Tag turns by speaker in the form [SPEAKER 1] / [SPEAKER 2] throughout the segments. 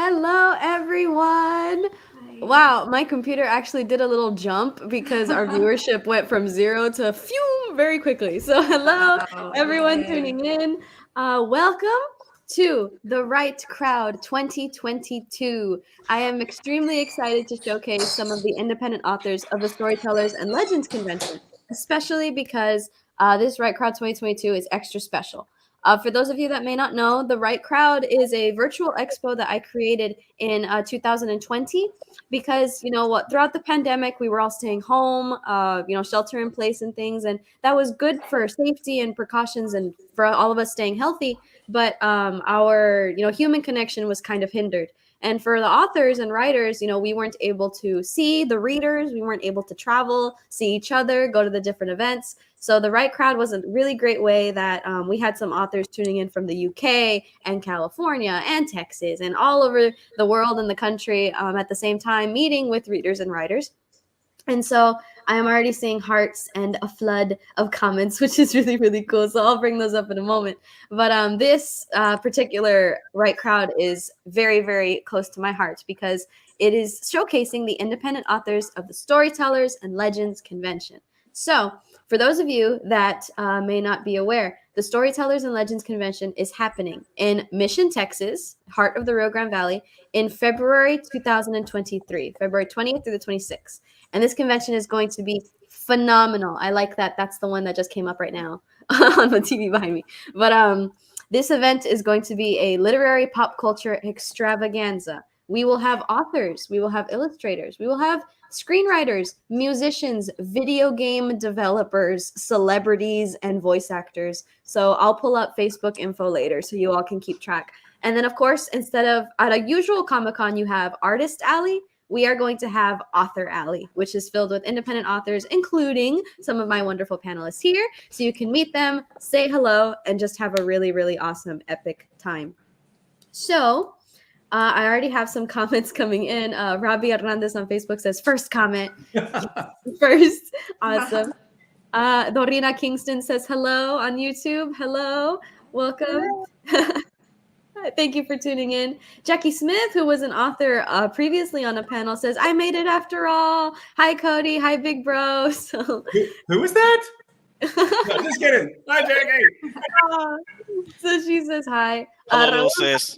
[SPEAKER 1] Hello, everyone. Wow, my computer actually did a little jump because our viewership went from 0 to phew very quickly. So hello, everyone tuning in. Welcome to The Right Crowd 2022. I am extremely excited to showcase some of the independent authors of the Storytellers and Legends Convention, especially because this Right Crowd 2022 is extra special. For those of you that may not know, The Right Crowd is a virtual expo that I created in 2020 because, throughout the pandemic, we were all staying home, shelter in place and things. And that was good for safety and precautions and for all of us staying healthy. But our, human connection was kind of hindered. And for the authors and writers, we weren't able to see the readers. We weren't able to travel, see each other, go to the different events. So The Right Crowd was a really great way that we had some authors tuning in from the UK and California and Texas and all over the world and the country at the same time, meeting with readers and writers. And so I am already seeing hearts and a flood of comments, which is really, really cool. So I'll bring those up in a moment. But this particular Right Crowd is very, very close to my heart because it is showcasing the independent authors of the Storytellers and Legends Convention. So for those of you that may not be aware, the Storytellers and Legends Convention is happening in Mission, Texas, heart of the Rio Grande Valley, in February 2023, February 20th through the 26th. And this convention is going to be phenomenal. I like that. That's the one that just came up right now on the TV behind me. But this event is going to be a literary pop culture extravaganza. We will have authors. We will have illustrators. We will have screenwriters, musicians, video game developers, celebrities, and voice actors. So I'll pull up Facebook info later so you all can keep track. And then, of course, instead of at a usual Comic-Con, you have Artist Alley, we are going to have Author Alley, which is filled with independent authors, including some of my wonderful panelists here. So you can meet them, say hello, and just have a really, really awesome, epic time. So I already have some comments coming in. Robbie Hernandez on Facebook says, first comment. First. Awesome. Dorina Kingston says hello on YouTube. Hello. Welcome. Thank you for tuning in. Jackie Smith, who was an author previously on a panel, says, I made it after all. Hi, Cody. Hi, big bro. So
[SPEAKER 2] who was that? No, just kidding. Hi, Jackie.
[SPEAKER 1] So she says hi.
[SPEAKER 3] Hello, sis.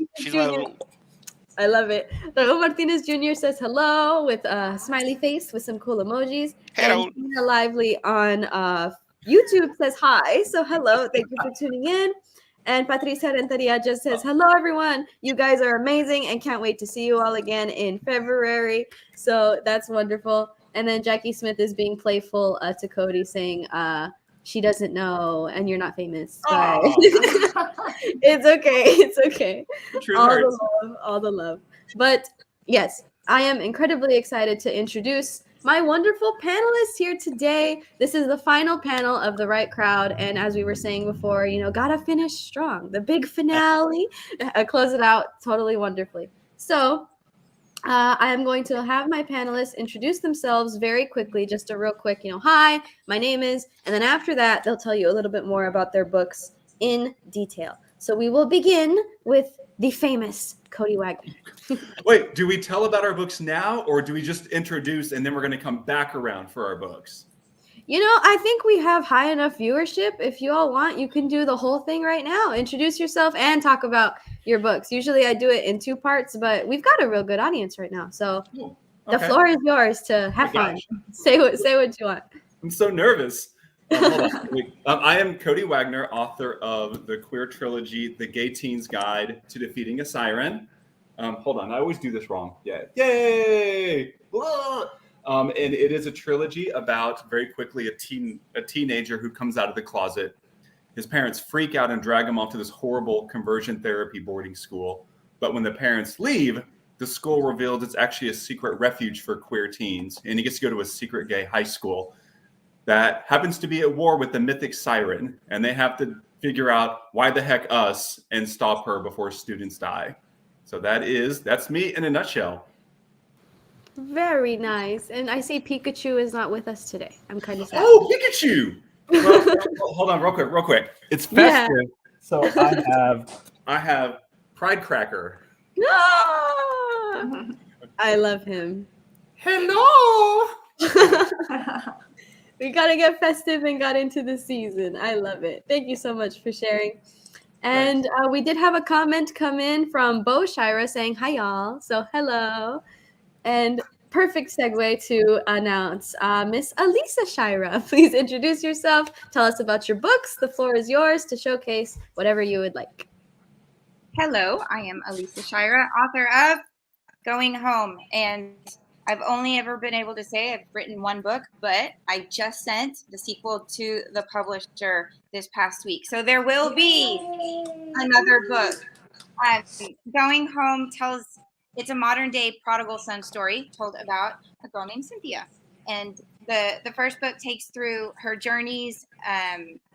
[SPEAKER 1] I love it. Raul Martinez Jr. says hello with a smiley face with some cool emojis.
[SPEAKER 3] Hello.
[SPEAKER 1] And Tina Lively on YouTube says hi. So hello. Thank you for tuning in. And Patricia Rentería just says, hello, everyone. You guys are amazing and can't wait to see you all again in February. So that's wonderful. And then Jackie Smith is being playful to Cody saying, she doesn't know and you're not famous. But it's okay. It's okay. All the love. But yes, I am incredibly excited to introduce my wonderful panelists here today. This is the final panel of The Right Crowd. And as we were saying before, gotta finish strong. The big finale, close it out totally wonderfully. So I am going to have my panelists introduce themselves very quickly, just a real quick, hi, my name is, and then after that, they'll tell you a little bit more about their books in detail. So we will begin with the famous Cody Wagner.
[SPEAKER 2] Wait, do we tell about our books now, or do we just introduce and then we're going to come back around for our books?
[SPEAKER 1] I think we have high enough viewership. If you all want, you can do the whole thing right now. Introduce yourself and talk about your books. Usually I do it in 2 parts, but we've got a real good audience right now. So The floor is yours to have fun. Say what you want.
[SPEAKER 2] I'm so nervous. Hold on. I am Cody Wagner, author of the queer trilogy, The Gay Teen's Guide to Defeating a Siren. Hold on, I always do this wrong. Yeah. Yay! And it is a trilogy about, very quickly, a teenager who comes out of the closet. His parents freak out and drag him off to this horrible conversion therapy boarding school. But when the parents leave, the school reveals it's actually a secret refuge for queer teens. And he gets to go to a secret gay high school that happens to be at war with the mythic Siren. And they have to figure out why the heck us and stop her before students die. So that's me in a nutshell.
[SPEAKER 1] Very nice. And I see Pikachu is not with us today. I'm kind of sad.
[SPEAKER 2] Oh, Pikachu! Well, hold on, real quick. It's festive. Yeah. So I have Pride Cracker.
[SPEAKER 1] Ah! I love him.
[SPEAKER 2] Hello.
[SPEAKER 1] We gotta get festive and got into the season. I love it. Thank you so much for sharing. And we did have a comment come in from Bo Shira saying, hi, y'all. So hello. And perfect segue to announce Miss Alissa Shirah. Please introduce yourself. Tell us about your books. The floor is yours to showcase whatever you would like.
[SPEAKER 3] Hello, I am Alissa Shirah, author of Going Home. And I've only ever been able to say I've written one book, but I just sent the sequel to the publisher this past week. So there will be another book. Going Home it's a modern day prodigal son story told about a girl named Cynthia. And the first book takes through her journeys,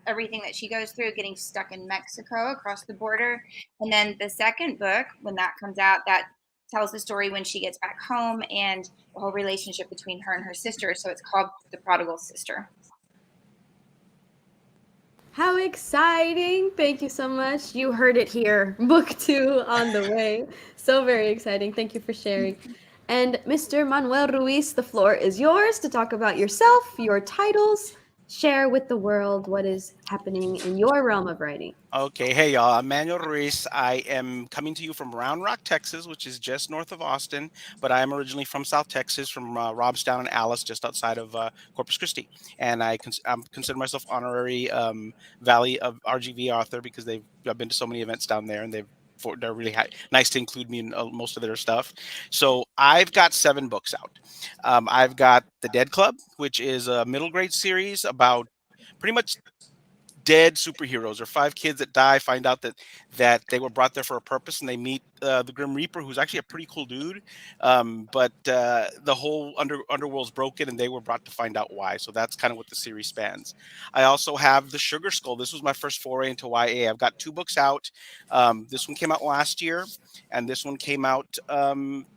[SPEAKER 3] everything that she goes through, getting stuck in Mexico across the border. And then the second book, when that comes out, that tells the story when she gets back home and the whole relationship between her and her sister. So it's called The Prodigal Sister.
[SPEAKER 1] How exciting. Thank you so much. You heard it here. Book 2 on the way. So very exciting. Thank you for sharing. And Mr. Manuel Ruiz, the floor is yours to talk about yourself, your titles, share with the world what is happening in your realm of writing.
[SPEAKER 4] Okay, hey y'all, I'm Manuel Ruiz. I am coming to you from Round Rock, Texas, which is just north of Austin, but I am originally from South Texas, from Robstown and Alice, just outside of Corpus Christi. And I consider myself honorary Valley of RGV author because I've been to so many events down there, and they're really nice to include me in most of their stuff. So I've got 7 books out. I've got The Dead Club, which is a middle grade series about pretty much dead superheroes, or 5 kids that die, find out that they were brought there for a purpose, and they meet the Grim Reaper, who's actually a pretty cool dude, but the whole underworld's broken, and they were brought to find out why. So that's kind of what the series spans. I also have The Sugar Skull. This was my first foray into YA. I've got 2 books out. This one came out last year, and this one came out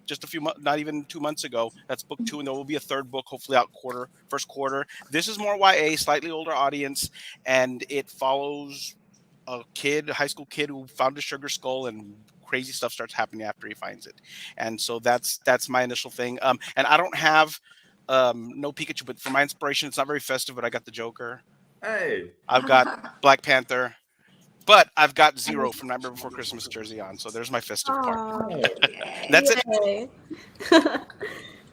[SPEAKER 4] just a few months, not even 2 months ago. That's book 2, and there will be a third book hopefully out first quarter. This is more YA, slightly older audience, and it follows a high school kid who found a sugar skull, and crazy stuff starts happening after he finds it. And so that's my initial thing. And I don't have no Pikachu, but for my inspiration, it's not very festive, but I got the Joker.
[SPEAKER 2] Hey.
[SPEAKER 4] I've got Black Panther. But I've got Zero from Nightmare Before Christmas jersey on, so there's my festive part. That's it.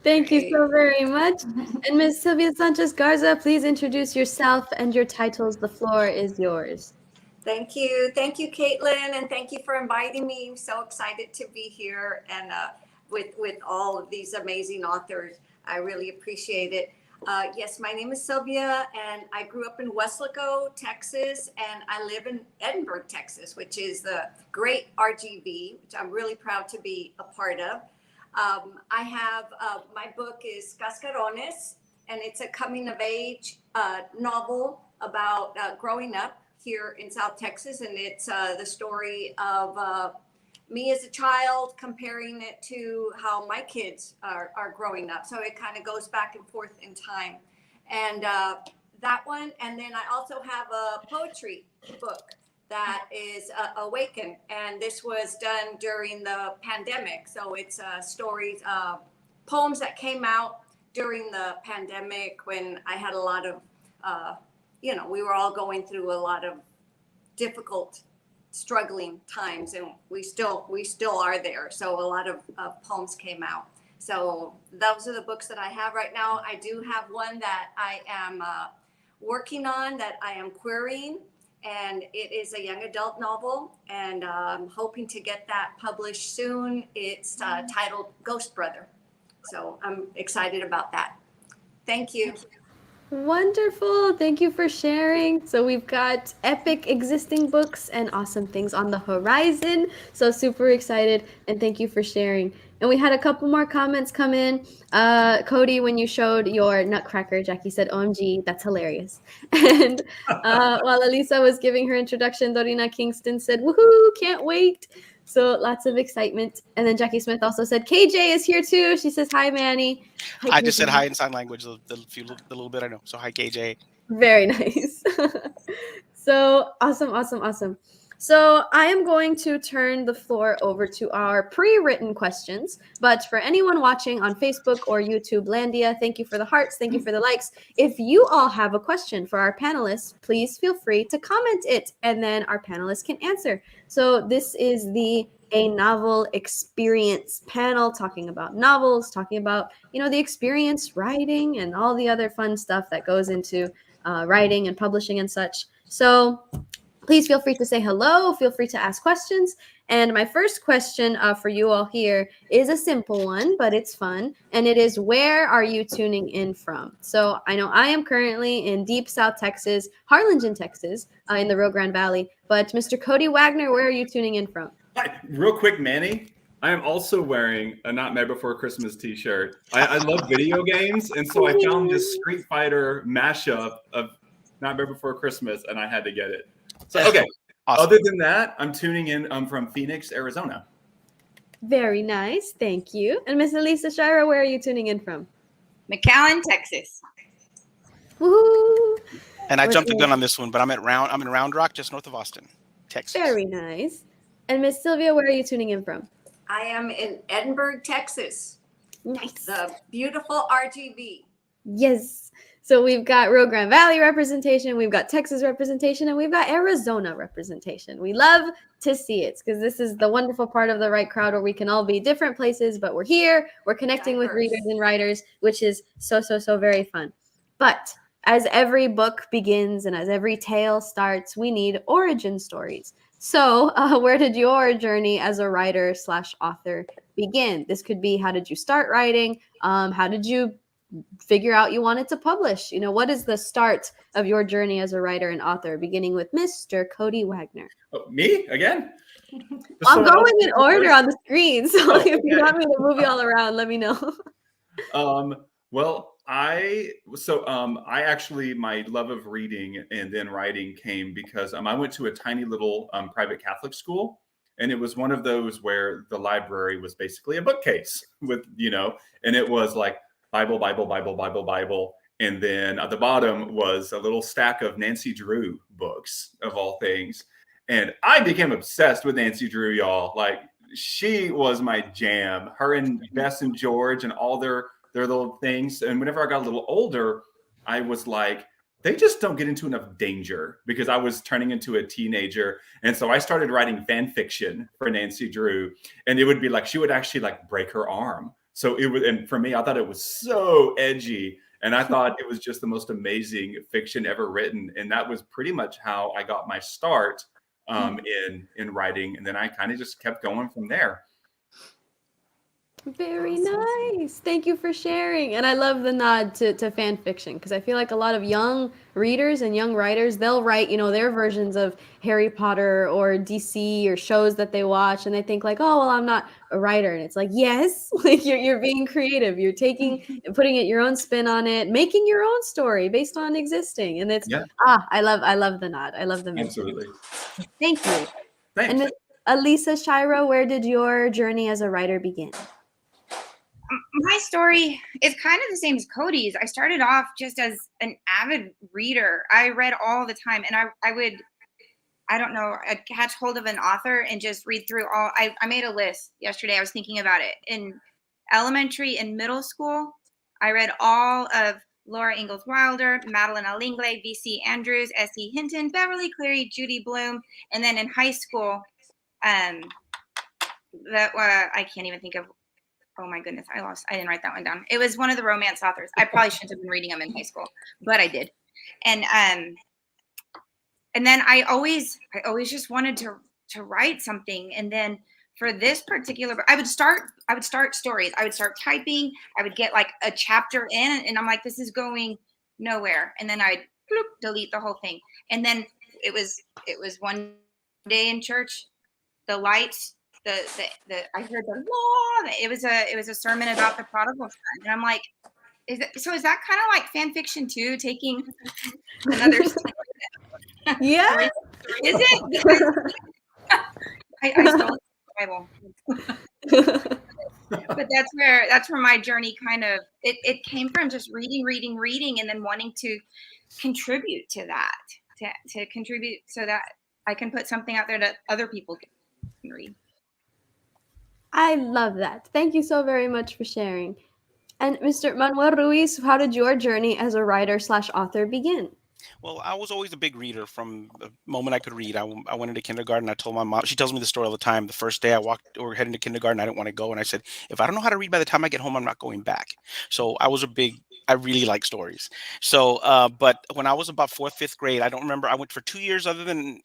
[SPEAKER 1] Thank you so very much. And Ms. Sylvia Sánchez Garza, please introduce yourself and your titles. The floor is yours.
[SPEAKER 5] Thank you. Thank you, Katelynn, and thank you for inviting me. I'm so excited to be here and with all of these amazing authors. I really appreciate it. Yes, my name is Sylvia, and I grew up in Weslaco, Texas, and I live in Edinburgh, Texas, which is the great RGV, which I'm really proud to be a part of. I have, my book is Cascarones, and it's a coming of age novel about growing up here in South Texas, and it's the story of me as a child, comparing it to how my kids are growing up. So it kind of goes back and forth in time. And that one, and then I also have a poetry book that is Awaken, and this was done during the pandemic. So it's stories, poems that came out during the pandemic when I had a lot of, we were all going through a lot of difficult, struggling times, and we still are there. So a lot of poems came out. So those are the books that I have right now. I do have one that I am working on that I am querying, and it is a young adult novel, and I'm hoping to get that published soon. It's titled Ghost Brother. So I'm excited about that. Thank you.
[SPEAKER 1] Wonderful. Thank you for sharing. So we've got epic existing books and awesome things on the horizon. So super excited, and thank you for sharing. And we had a couple more comments come in. Cody, when you showed your nutcracker, Jackie said, OMG, that's hilarious. And while Alissa was giving her introduction, Dorina Kingston said, woohoo, can't wait. So lots of excitement. And then Jackie Smith also said, KJ is here too. She says, hi, Manny. Hi,
[SPEAKER 4] I just said hi in sign language, the little bit I know. So hi, KJ.
[SPEAKER 1] Very nice. So awesome. So I am going to turn the floor over to our pre-written questions. But for anyone watching on Facebook or YouTube Landia, thank you for the hearts. Thank you for the likes. If you all have a question for our panelists, please feel free to comment it, and then our panelists can answer. So this is a novel experience panel talking about novels, talking about, the experience writing and all the other fun stuff that goes into writing and publishing and such. So please feel free to say hello. Feel free to ask questions. And my first question for you all here is a simple one, but it's fun. And it is, where are you tuning in from? So I know I am currently in deep South Texas, Harlingen, Texas, in the Rio Grande Valley. But Mr. Cody Wagner, where are you tuning in from?
[SPEAKER 2] Hi, real quick, Manny. I am also wearing a Not Mad Before Christmas t-shirt. I love video games, and so I found this Street Fighter mashup of Not Mad Before Christmas, and I had to get it. So, okay. Awesome. Other than that, I'm tuning in from Phoenix, Arizona.
[SPEAKER 1] Very nice. Thank you. And Miss Alissa Shirah, where are you tuning in from?
[SPEAKER 3] McAllen, Texas.
[SPEAKER 1] Woo!
[SPEAKER 4] And I jumped the gun on this one, but I'm in Round Rock, just north of Austin, Texas.
[SPEAKER 1] Very nice. And Miss Sylvia, where are you tuning in from?
[SPEAKER 5] I am in Edinburgh, Texas.
[SPEAKER 1] Nice.
[SPEAKER 5] The beautiful RGV.
[SPEAKER 1] Yes. So we've got Rio Grande Valley representation, we've got Texas representation, and we've got Arizona representation. We love to see it because this is the wonderful part of the Write Crowd where we can all be different places, but we're here, we're connecting with readers and writers, which is so very fun. But as every book begins and as every tale starts, we need origin stories. So where did your journey as a writer/author begin? This could be, how did you start writing? How did you figure out you wanted to publish? What is the start of your journey as a writer and author, beginning with Mr. Cody Wagner?
[SPEAKER 2] Oh, me again?
[SPEAKER 1] I'm going in order on the screen, so if you want me to move you all around, let me know.
[SPEAKER 2] Well, I actually, my love of reading and then writing came because I went to a tiny little private Catholic school, and it was one of those where the library was basically a bookcase with, and it was like Bible, and then at the bottom was a little stack of Nancy Drew books, of all things. And I became obsessed with Nancy Drew, y'all. Like, she was my jam. Her and Bess and George and all their little things. And whenever I got a little older, I was like, they just don't get into enough danger, because I was turning into a teenager. And so I started writing fan fiction for Nancy Drew, and it would be like, she would actually like break her arm. So it was, and for me, I thought it was so edgy, and I thought it was just the most amazing fiction ever written. And that was pretty much how I got my start in writing. And then I kind of just kept going from there.
[SPEAKER 1] Very nice. Thank you for sharing. And I love the nod to fan fiction, because I feel like a lot of young readers and young writers, they'll write, their versions of Harry Potter or DC or shows that they watch, and they think like, oh, well, I'm not a writer. And it's like, yes, like you're being creative. You're taking and putting your own spin on it, making your own story based on existing. And it's, I love the nod. I love the message.
[SPEAKER 2] Absolutely.
[SPEAKER 1] Thank you.
[SPEAKER 2] Thanks.
[SPEAKER 1] And Ms. Alissa Shirah, where did your journey as a writer begin?
[SPEAKER 3] My story is kind of the same as Cody's. I started off just as an avid reader. I read all the time, and I'd catch hold of an author and just read through all. I made a list yesterday. I was thinking about it. In elementary and middle school, I read all of Laura Ingalls Wilder, Madeline Allingley, V.C. Andrews, S.E. Hinton, Beverly Cleary, Judy Blume. And then in high school, I can't even think of. Oh my goodness, I didn't write that one down. It was one of the romance authors. I probably shouldn't have been reading them in high school, but I did. And then I always just wanted to write something. And then for this particular, I would start stories. I would start typing. I would get like a chapter in, and I'm like, this is going nowhere. And then I'd delete the whole thing. And then it was one day in church, the lights. I heard the law. It was a sermon about the prodigal son, and I'm like, is that kind of like fan fiction too? Taking another story?
[SPEAKER 1] Yeah,
[SPEAKER 3] is it? I stole the Bible, but that's where my journey kind of it came from, just reading, and then wanting to contribute to that, to contribute so that I can put something out there that other people can read.
[SPEAKER 1] I love that. Thank you so very much for sharing. And Mr. Manuel Ruiz, how did your journey as a writer/author begin?
[SPEAKER 4] Well, I was always a big reader from the moment I could read. I went into kindergarten. I told my mom, she tells me the story all the time. The first day I walked or heading to kindergarten, I didn't want to go. And I said, if I don't know how to read by the time I get home, I'm not going back. So I really like stories. So, but when I was about fourth, fifth grade, I don't remember. I went for 2 years, other than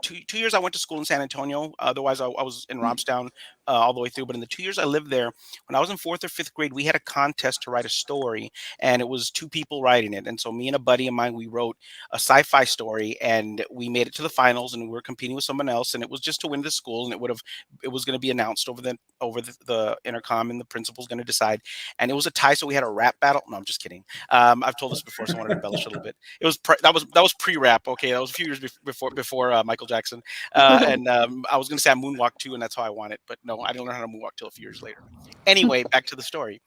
[SPEAKER 4] 2 years, I went to school in San Antonio. Otherwise, I was in Robstown all the way through. But in the 2 years I lived there, when I was in fourth or fifth grade, we had a contest to write a story, and it was two people writing it. And so me and a buddy of mine, we wrote a sci-fi story, and we made it to the finals, and we were competing with someone else, and it was just to win the school, and it was going to be announced over the intercom, and the principal's going to decide. And it was a tie, so we had a rap battle. No, I'm just kidding. I've told this before, so I wanted to embellish a little bit. It was that was pre-rap. Okay, that was a few years before Michael Jackson. And I was going to say I moonwalked too, and that's how I won it, but no, I didn't learn how to moonwalk till a few years later. Anyway, back to the story.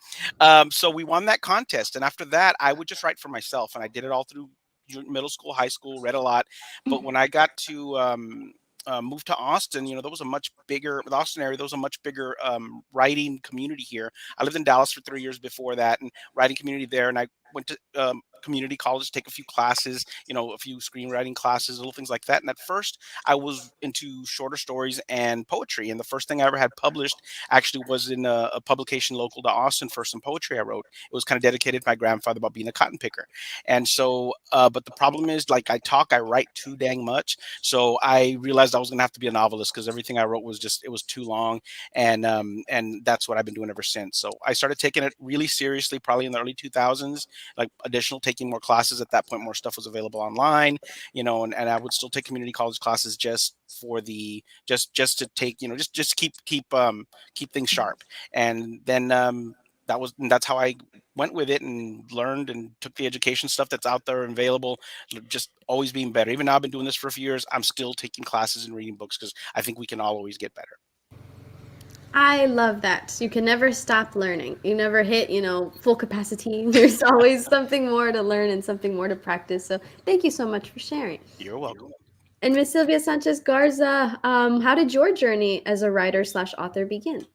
[SPEAKER 4] So we won that contest, and after that, I would just write for myself, and I did it all through middle school, high school, read a lot. But when I got to move to Austin, there was a much bigger, the Austin area, there was a much bigger writing community here. I lived in Dallas for 3 years before that, and writing community there. And I went to community college to take a few classes, a few screenwriting classes, little things like that. And at first I was into shorter stories and poetry. And the first thing I ever had published actually was in a publication local to Austin for some poetry I wrote. It was kind of dedicated to my grandfather about being a cotton picker. And so, but the problem is, like, I write too dang much. So I realized I was going to have to be a novelist, because everything I wrote it was too long. And that's what I've been doing ever since. So I started taking it really seriously, probably in the early 2000s, like taking more classes. At that point, more stuff was available online, and I would still take community college classes just for just to take, just keep things sharp. And then that's how I went with it and learned and took the education stuff that's out there and available, just always being better. Even now, I've been doing this for a few years. I'm still taking classes and reading books, because I think we can all always get better.
[SPEAKER 1] I love that. You can never stop learning. You never hit, full capacity. There's always something more to learn and something more to practice. So thank you so much for sharing.
[SPEAKER 4] You're welcome.
[SPEAKER 1] And Miss Sylvia Sánchez Garza, how did your journey as a writer/author begin?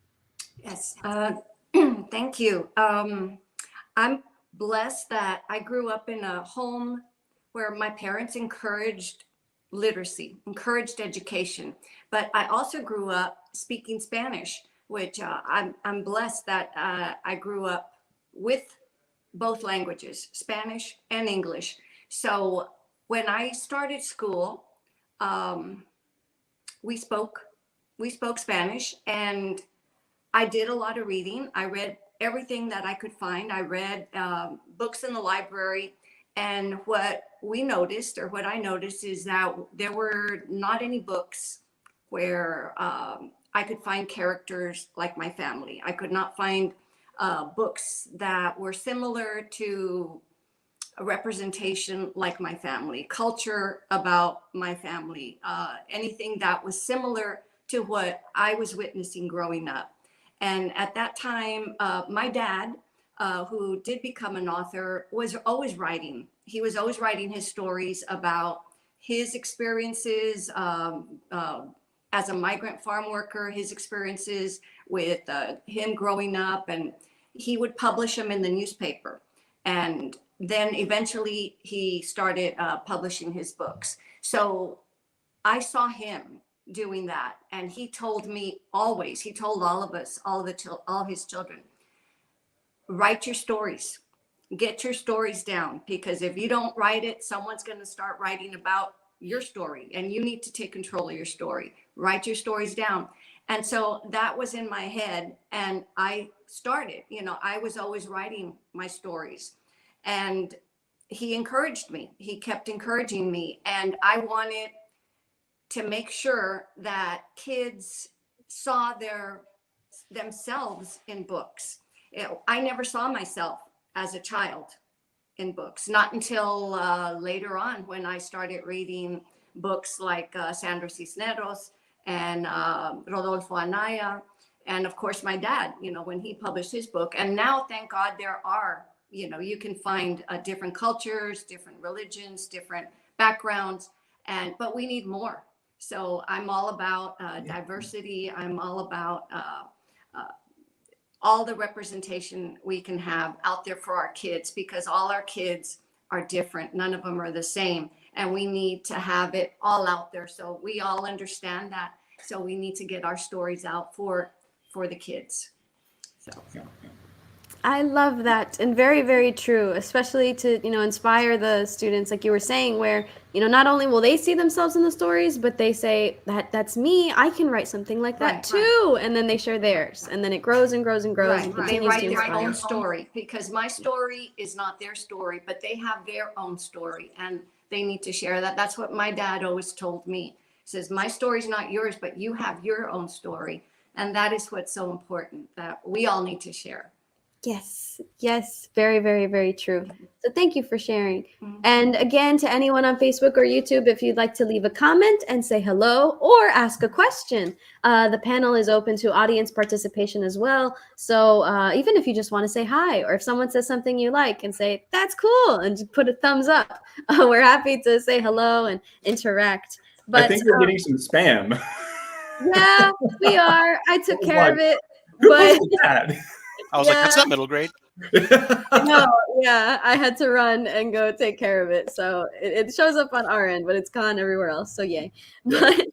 [SPEAKER 5] Yes, thank you. I'm blessed that I grew up in a home where my parents encouraged literacy, encouraged education, but I also grew up speaking Spanish, which I'm blessed that I grew up with both languages, Spanish and English. So when I started school, we spoke Spanish, and I did a lot of reading. I read everything that I could find. I read books in the library, and what I noticed is that there were not any books where I could find characters like my family. I could not find books that were similar to a representation like my family, culture about my family, anything that was similar to what I was witnessing growing up. And at that time, my dad, who did become an author, was always writing. He was always writing his stories about his experiences as a migrant farm worker, his experiences with him growing up, and he would publish them in the newspaper. And then eventually he started publishing his books. So I saw him doing that, and he told me always, he told all of us, all his children, write your stories, get your stories down, because if you don't write it, someone's going to start writing about your story, and you need to take control of your story. Write your stories down. And so that was in my head, and I started, I was always writing my stories, and he encouraged me. He kept encouraging me, and I wanted to make sure that kids saw themselves in books. I never saw myself as a child in books, not until later on, when I started reading books like Sandro Cisneros and Rodolfo Anaya, and of course my dad, when he published his book. And now, thank God, there are, you can find different cultures, different religions, different backgrounds, but we need more. So I'm all about diversity. I'm all about all the representation we can have out there for our kids, because all our kids are different. None of them are the same. And we need to have it all out there. So we all understand that. So we need to get our stories out for the kids. So.
[SPEAKER 1] I love that, and very, very true, especially to, inspire the students, like you were saying, where, not only will they see themselves in the stories, but they say that's me, I can write something like that too, and then they share theirs, and then it grows and grows and grows and
[SPEAKER 5] They
[SPEAKER 1] continues
[SPEAKER 5] write
[SPEAKER 1] to
[SPEAKER 5] their
[SPEAKER 1] inspire.
[SPEAKER 5] own story, because my story is not their story, but they have their own story, and they need to share that. That's what my dad always told me. He says, my story's not yours, but you have your own story, and that is what's so important, that we all need to share.
[SPEAKER 1] Yes, very, very, very true. So thank you for sharing. And again, to anyone on Facebook or YouTube, if you'd like to leave a comment and say hello or ask a question, the panel is open to audience participation as well. So even if you just want to say hi, or if someone says something you like and say, that's cool, and just put a thumbs up, we're happy to say hello and interact. But
[SPEAKER 2] I think we're getting some spam.
[SPEAKER 1] Yeah, we are. I took care of it.
[SPEAKER 2] Who
[SPEAKER 1] But
[SPEAKER 2] posted that?
[SPEAKER 4] I was like, that's not middle grade.
[SPEAKER 1] no, yeah, I had to run and go take care of it. So it shows up on our end, but it's gone everywhere else. So yay. But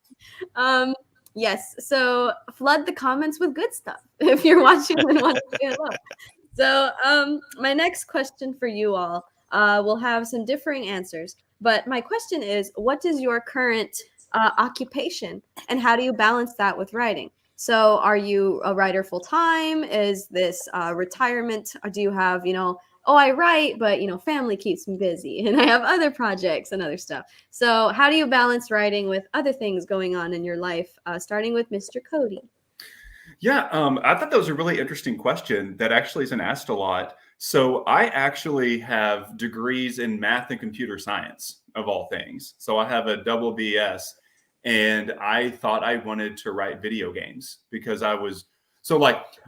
[SPEAKER 1] yes, so flood the comments with good stuff if you're watching and want to say hello. So my next question for you all will have some differing answers. But my question is, what is your current occupation, and how do you balance that with writing? So are you a writer full time? Is this retirement? Or do you have, I write, but, family keeps me busy and I have other projects and other stuff. So how do you balance writing with other things going on in your life, starting with Mr. Cody?
[SPEAKER 2] Yeah, I thought that was a really interesting question that actually isn't asked a lot. So I actually have degrees in math and computer science, of all things. So I have a double BS. And I thought I wanted to write video games because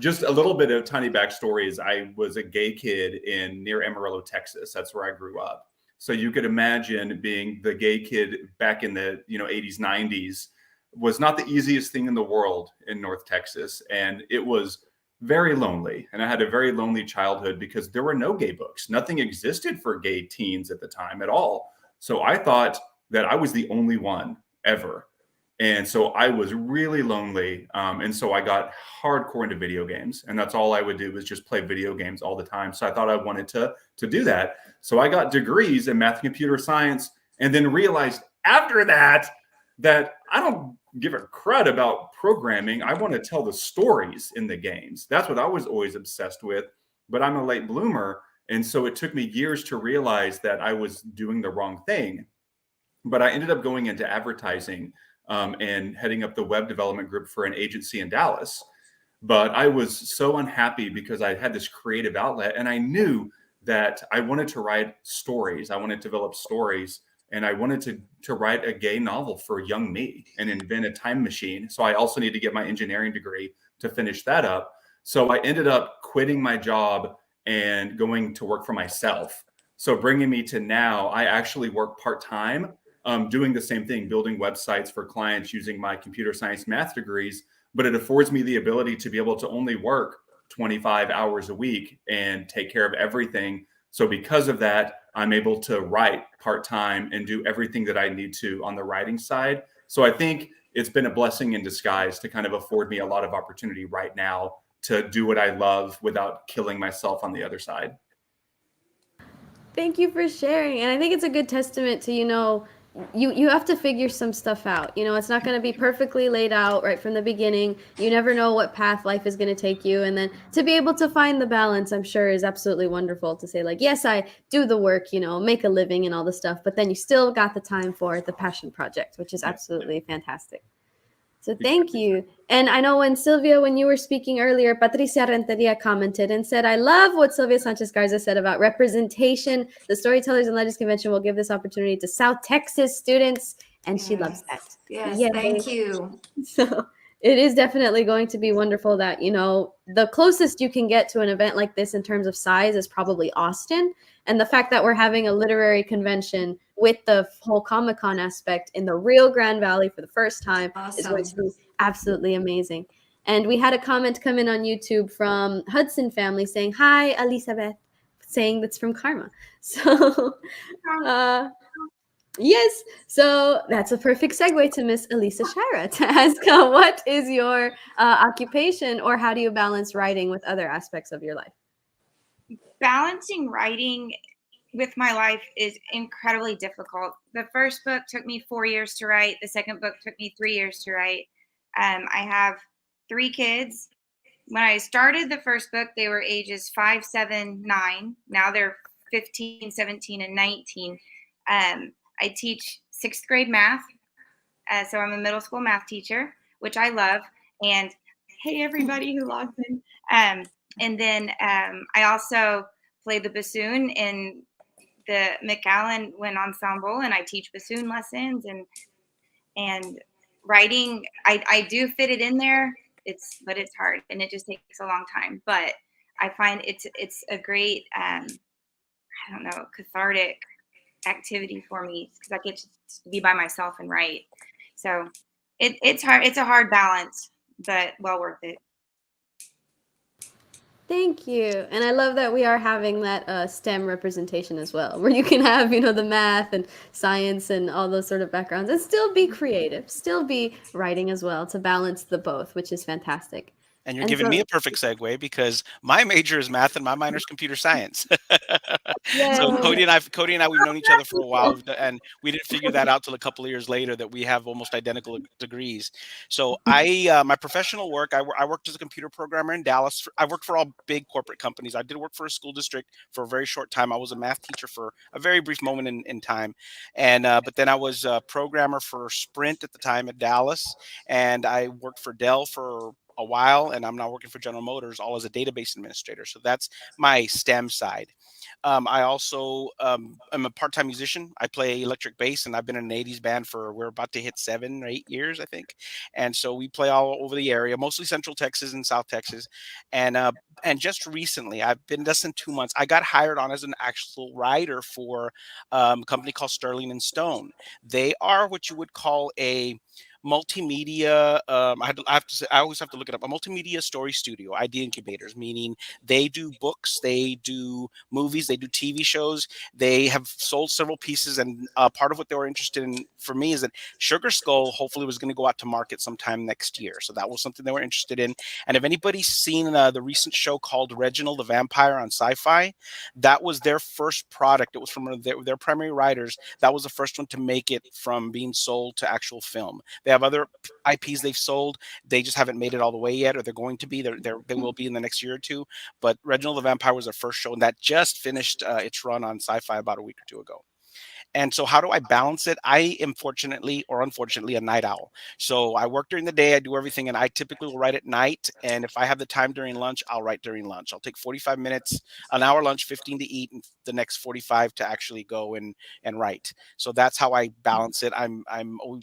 [SPEAKER 2] just a little bit of tiny backstory is I was a gay kid near Amarillo, Texas. That's where I grew up. So you could imagine being the gay kid back in the 80s, 90s was not the easiest thing in the world in North Texas. And it was very lonely. And I had a very lonely childhood because there were no gay books. Nothing existed for gay teens at the time at all. So I thought that I was the only one ever. And so I was really lonely. And so I got hardcore into video games, and that's all I would do was just play video games all the time. So I thought I wanted to do that. So I got degrees in math and computer science, and then realized after that I don't give a crud about programming. I want to tell the stories in the games. That's what I was always obsessed with, but I'm a late bloomer. And so it took me years to realize that I was doing the wrong thing. But I ended up going into advertising and heading up the web development group for an agency in Dallas. But I was so unhappy because I had this creative outlet, and I knew that I wanted to write stories. I wanted to develop stories, and I wanted to write a gay novel for young me and invent a time machine. So I also need to get my engineering degree to finish that up. So I ended up quitting my job and going to work for myself. So bringing me to now, I actually work part-time, doing the same thing, building websites for clients using my computer science math degrees, but it affords me the ability to be able to only work 25 hours a week and take care of everything. So because of that, I'm able to write part-time and do everything that I need to on the writing side. So I think it's been a blessing in disguise to kind of afford me a lot of opportunity right now to do what I love without killing myself on the other side.
[SPEAKER 1] Thank you for sharing. And I think it's a good testament to, you have to figure some stuff out. It's not going to be perfectly laid out right from the beginning. You never know what path life is going to take you. And then to be able to find the balance, I'm sure, is absolutely wonderful to say, like, yes, I do the work, make a living and all the stuff, but then you still got the time for the passion project, which is absolutely fantastic. So thank you. And I know when you were speaking earlier, Patricia Rentería commented and said, I love what Sylvia Sánchez Garza said about representation. The Storytellers and Legends Convention will give this opportunity to South Texas students, and she loves that.
[SPEAKER 5] Yes,
[SPEAKER 1] Yay.
[SPEAKER 5] thank you.
[SPEAKER 1] So It is definitely going to be wonderful that, you know, the closest you can get to an event like this in terms of size is probably Austin. And the fact that we're having a literary convention with the whole Comic-Con aspect in the real Grand Valley for the first time is going to be absolutely amazing. And we had a comment come in on YouTube from Hudson family saying, "Hi, Elizabeth," saying that's from Karma. So, yes, so that's a perfect segue to Miss Alissa Shirah to ask, what is your occupation, or how do you balance writing with other aspects of your life?
[SPEAKER 3] Balancing writing with my life is incredibly difficult. The first book took me 4 years to write. The second book took me 3 years to write. I have 3 kids. When I started the first book, they were ages 5, 7, 9. Now they're 15, 17, and 19. I teach 6th grade math. So I'm a middle school math teacher, which I love. And hey, everybody who logs in. And then I also play the bassoon in the McAllen Wind Ensemble, and I teach bassoon lessons and writing. I do fit it in there. But it's hard, and it just takes a long time. But I find it's a great I don't know, cathartic activity for me because I get to be by myself and write. So it's hard. It's a hard balance, but well worth it.
[SPEAKER 1] Thank you. And I love that we are having that STEM representation as well, where you can have, you know, the math and science and all those sort of backgrounds and still be creative, still be writing as well to balance the both, which is fantastic.
[SPEAKER 4] And you're
[SPEAKER 1] And
[SPEAKER 4] giving
[SPEAKER 1] so,
[SPEAKER 4] me a perfect segue because my major is math and my minor is computer science. So
[SPEAKER 1] yay.
[SPEAKER 4] Cody and I, we've known each other for a while, and we didn't figure that out till a couple of years later that we have almost identical degrees. So my professional work, I worked as a computer programmer in Dallas. I worked for all big corporate companies. I did work for a school district for a very short time. I was a math teacher for a very brief moment in time, and but then I was a programmer for Sprint at the time at Dallas, and I worked for Dell for a while, and I'm now working for General Motors, all as a database administrator. So that's my STEM side. I also am a part-time musician. I play electric bass, and I've been in an '80s band for we're about to hit 7 or 8 years, I think. And so we play all over the area, mostly Central Texas and South Texas. And just recently, I've been less than 2 months. I got hired on as an actual writer for a company called Sterling and Stone. They are what you would call a multimedia. I have to say, I always have to look it up. A multimedia story studio, idea incubators, meaning they do books, they do movies, they do TV shows. They have sold several pieces, and part of what they were interested in for me is that Sugar Skull hopefully was going to go out to market sometime next year. So that was something they were interested in. And if anybody's seen the recent show called Reginald the Vampire on Sci-Fi, that was their first product. It was from their primary writers. That was the first one to make it from being sold to actual film. They have other IPs they've sold. They just haven't made it all the way yet, or they're going to be. They will be in the next year or two. But Reginald the Vampire was their first show, and that just finished its run on Sci-Fi about a week or two ago. And so how do I balance it? I am fortunately or unfortunately a night owl. So I work during the day, I do everything, and I typically will write at night. And if I have the time during lunch, I'll write during lunch. I'll take 45 minutes, an hour lunch, 15 to eat, and the next 45 to actually go and write. So that's how I balance it. I'm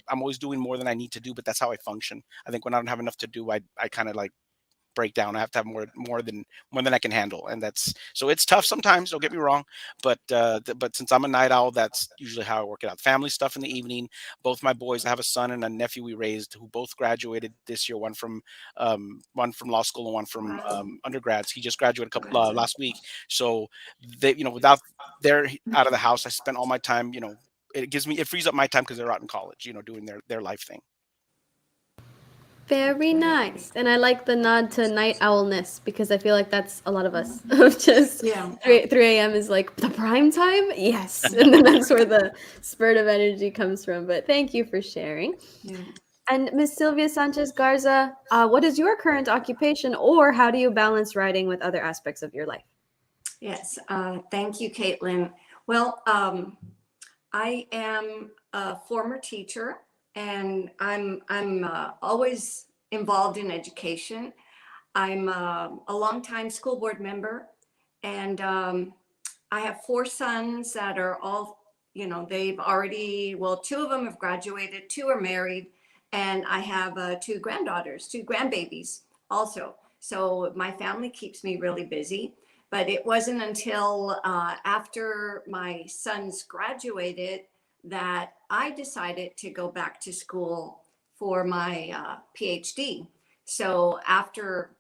[SPEAKER 4] always doing more than I need to do, but that's how I function. I think when I don't have enough to do, I kind of like breakdown. I have to have more than I can handle, and that's so it's tough sometimes. Don't get me wrong, but but since I'm a night owl, that's usually how I work it out. Family stuff in the evening. Both my boys, I have a son and a nephew we raised who both graduated this year. One from law school and one from undergrads. He just graduated last week. So they, without they're out of the house, I spent all my time. It frees up my time because they're out in college. Doing their life thing.
[SPEAKER 1] Very nice. And I like the nod to night owlness because I feel like that's a lot of us. Of just 3 a.m. is like the prime time. Yes. And then that's where the spurt of energy comes from. But thank you for sharing. Yeah. And Miss Sylvia Sánchez Garza, what is your current occupation, or how do you balance writing with other aspects of your life?
[SPEAKER 5] Yes. Thank you, Katelynn. Well, I am a former teacher, and I'm always involved in education. I'm a longtime school board member, and I have 4 sons that are all, they've already, well, 2 of them have graduated, 2 are married, And I have 2 granddaughters, 2 grandbabies also. So my family keeps me really busy. But it wasn't until after my sons graduated that I decided to go back to school for my PhD. So after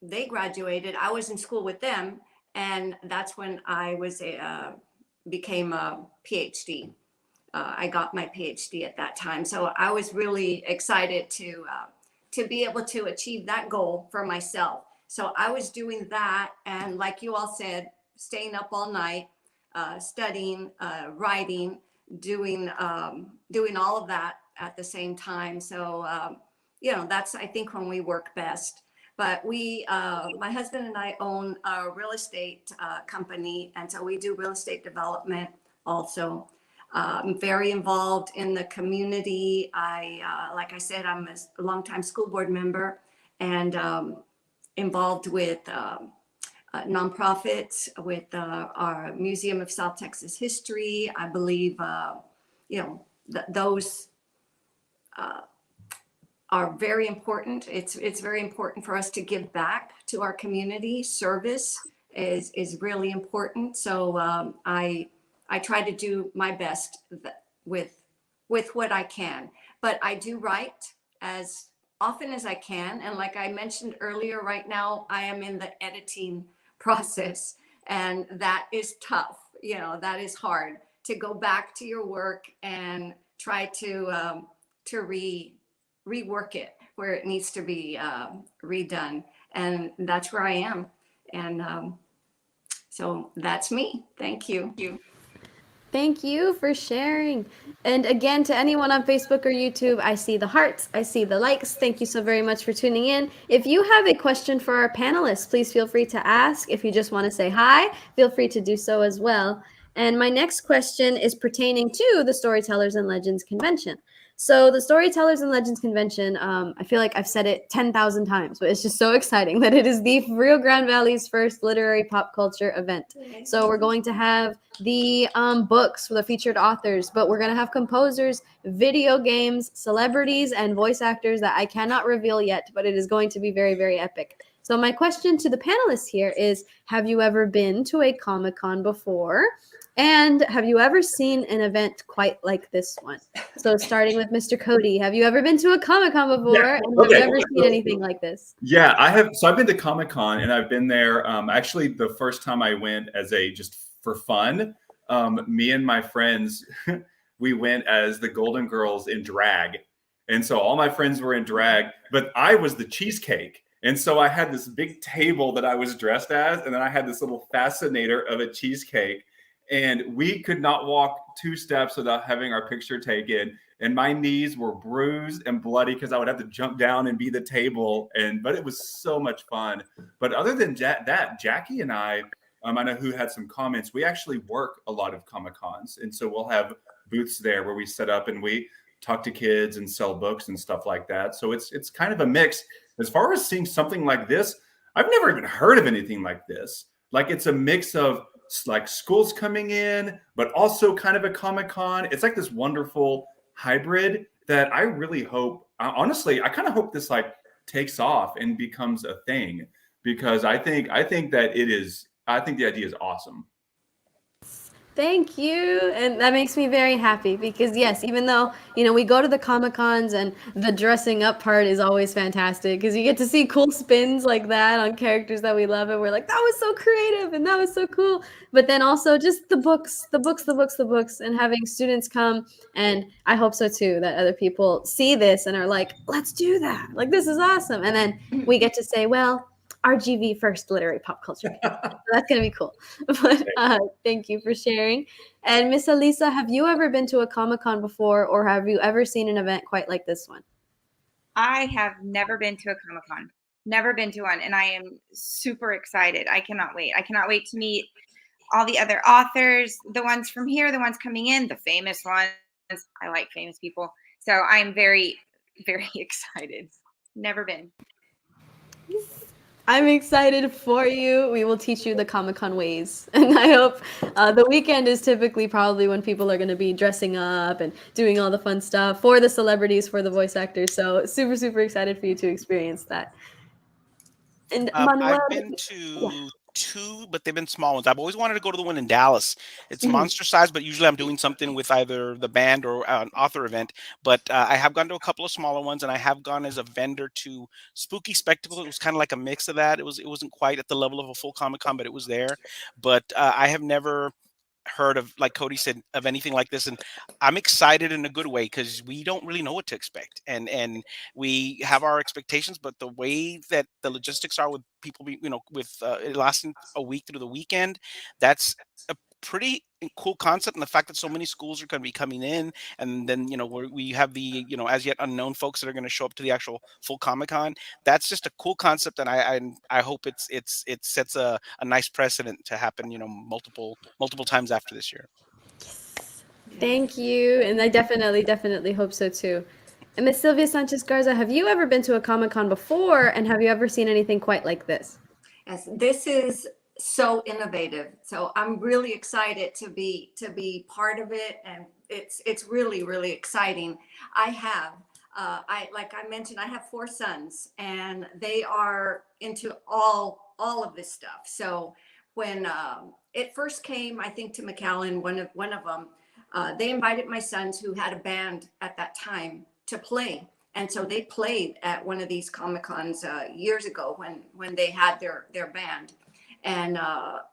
[SPEAKER 5] they graduated, I was in school with them, and that's when I was became a PhD. I got my PhD at that time, so I was really excited to be able to achieve that goal for myself. So I was doing that, and like you all said, staying up all night, studying, writing, doing all of that at the same time. So that's, I think, when we work best. But my husband and I own a real estate company, and so we do real estate development also. I'm very involved in the community. Like I said, I'm a longtime school board member, and involved with nonprofits, with our Museum of South Texas History. I believe, those are very important. It's very important for us to give back to our community. Service is really important. So I try to do my best with what I can, but I do write as often as I can. And like I mentioned earlier, right now I am in the editing process, and that is tough. That is hard to go back to your work and try to rework it where it needs to be redone. And that's where I am. And so that's me. Thank you.
[SPEAKER 1] Thank you for sharing. And again, to anyone on Facebook or YouTube, I see the hearts, I see the likes. Thank you so very much for tuning in. If you have a question for our panelists, please feel free to ask. If you just want to say hi, feel free to do so as well. And my next question is pertaining to the Storytellers and Legends Convention. So the Storytellers and Legends Convention, I feel like I've said it 10,000 times, but it's just so exciting that it is the Rio Grande Valley's first literary pop culture event. So we're going to have the books for the featured authors, but we're going to have composers, video games, celebrities, and voice actors that I cannot reveal yet, but it is going to be very, very epic. So my question to the panelists here is, have you ever been to a Comic-Con before? And have you ever seen an event quite like this one? So starting with Mr. Cody, have you ever been to a Comic-Con before?
[SPEAKER 2] Yeah.
[SPEAKER 1] And have you ever seen anything like this?
[SPEAKER 2] Yeah, I have. So I've been to Comic-Con, and I've been there. Actually, the first time I went as just for fun, me and my friends, we went as the Golden Girls in drag. And so all my friends were in drag, but I was the cheesecake. And so I had this big table that I was dressed as, and then I had this little fascinator of a cheesecake. And we could not walk 2 steps without having our picture taken. And my knees were bruised and bloody because I would have to jump down and be the table. But it was so much fun. But other than that, Jackie and I know who had some comments. We actually work a lot of Comic-Cons. And so we'll have booths there where we set up and we talk to kids and sell books and stuff like that. So it's kind of a mix. As far as seeing something like this, I've never even heard of anything like this. Like, it's a mix of like schools coming in, but also kind of a Comic-Con. It's like this wonderful hybrid that I really hope, honestly, I kind of hope this like takes off and becomes a thing, because I think that I think the idea is awesome.
[SPEAKER 1] Thank you. And that makes me very happy because, yes, even though, we go to the Comic-Cons and the dressing up part is always fantastic because you get to see cool spins like that on characters that we love. And we're like, that was so creative and that was so cool. But then also just the books, and having students come. And I hope so, too, that other people see this and are like, let's do that. Like, this is awesome. And then we get to say, well, RGV first literary pop culture. So that's going to be cool. But thank you for sharing. And Miss Alissa, have you ever been to a Comic-Con before, or have you ever seen an event quite like this one?
[SPEAKER 3] I have never been to a Comic-Con, never been to one. And I am super excited. I cannot wait. I cannot wait to meet all the other authors, the ones from here, the ones coming in, the famous ones. I like famous people. So I'm very, very excited. Never been.
[SPEAKER 1] I'm excited for you. We will teach you the Comic-Con ways. And I hope the weekend is typically probably when people are going to be dressing up and doing all the fun stuff for the celebrities, for the voice actors. So super, super excited for you to experience that. And Manuel,
[SPEAKER 4] I've been to 2, but they've been small ones. I've always wanted to go to the one in Dallas. It's
[SPEAKER 1] Mhm.
[SPEAKER 4] monster size, but usually I'm doing something with either the band or an author event. But I have gone to a couple of smaller ones, and I have gone as a vendor to Spooky Spectacle. It was kind of like a mix of that. It wasn't quite at the level of a full Comic Con, but it was there. But I have never heard of, like Cody said, of anything like this, and I'm excited in a good way because we don't really know what to expect, and we have our expectations, but the way that the logistics are with people with it lasting a week through the weekend, that's a pretty cool concept. And the fact that so many schools are going to be coming in, and then we have the as yet unknown folks that are going to show up to the actual full Comic-Con, that's just a cool concept, and I hope it sets a nice precedent to happen multiple times after this year.
[SPEAKER 1] Thank you. And I definitely hope so too. And Miss Sylvia Sánchez Garza, have you ever been to a Comic-Con before? And have you ever seen anything quite like this?
[SPEAKER 5] Yes, this is so innovative. So I'm really excited to be part of it, and it's really exciting. I have like I mentioned, I have 4 sons, and they are into all of this stuff. So when it first came, I think to McAllen, one of them, they invited my sons who had a band at that time to play. And so they played at one of these Comic-Cons years ago when they had their band, and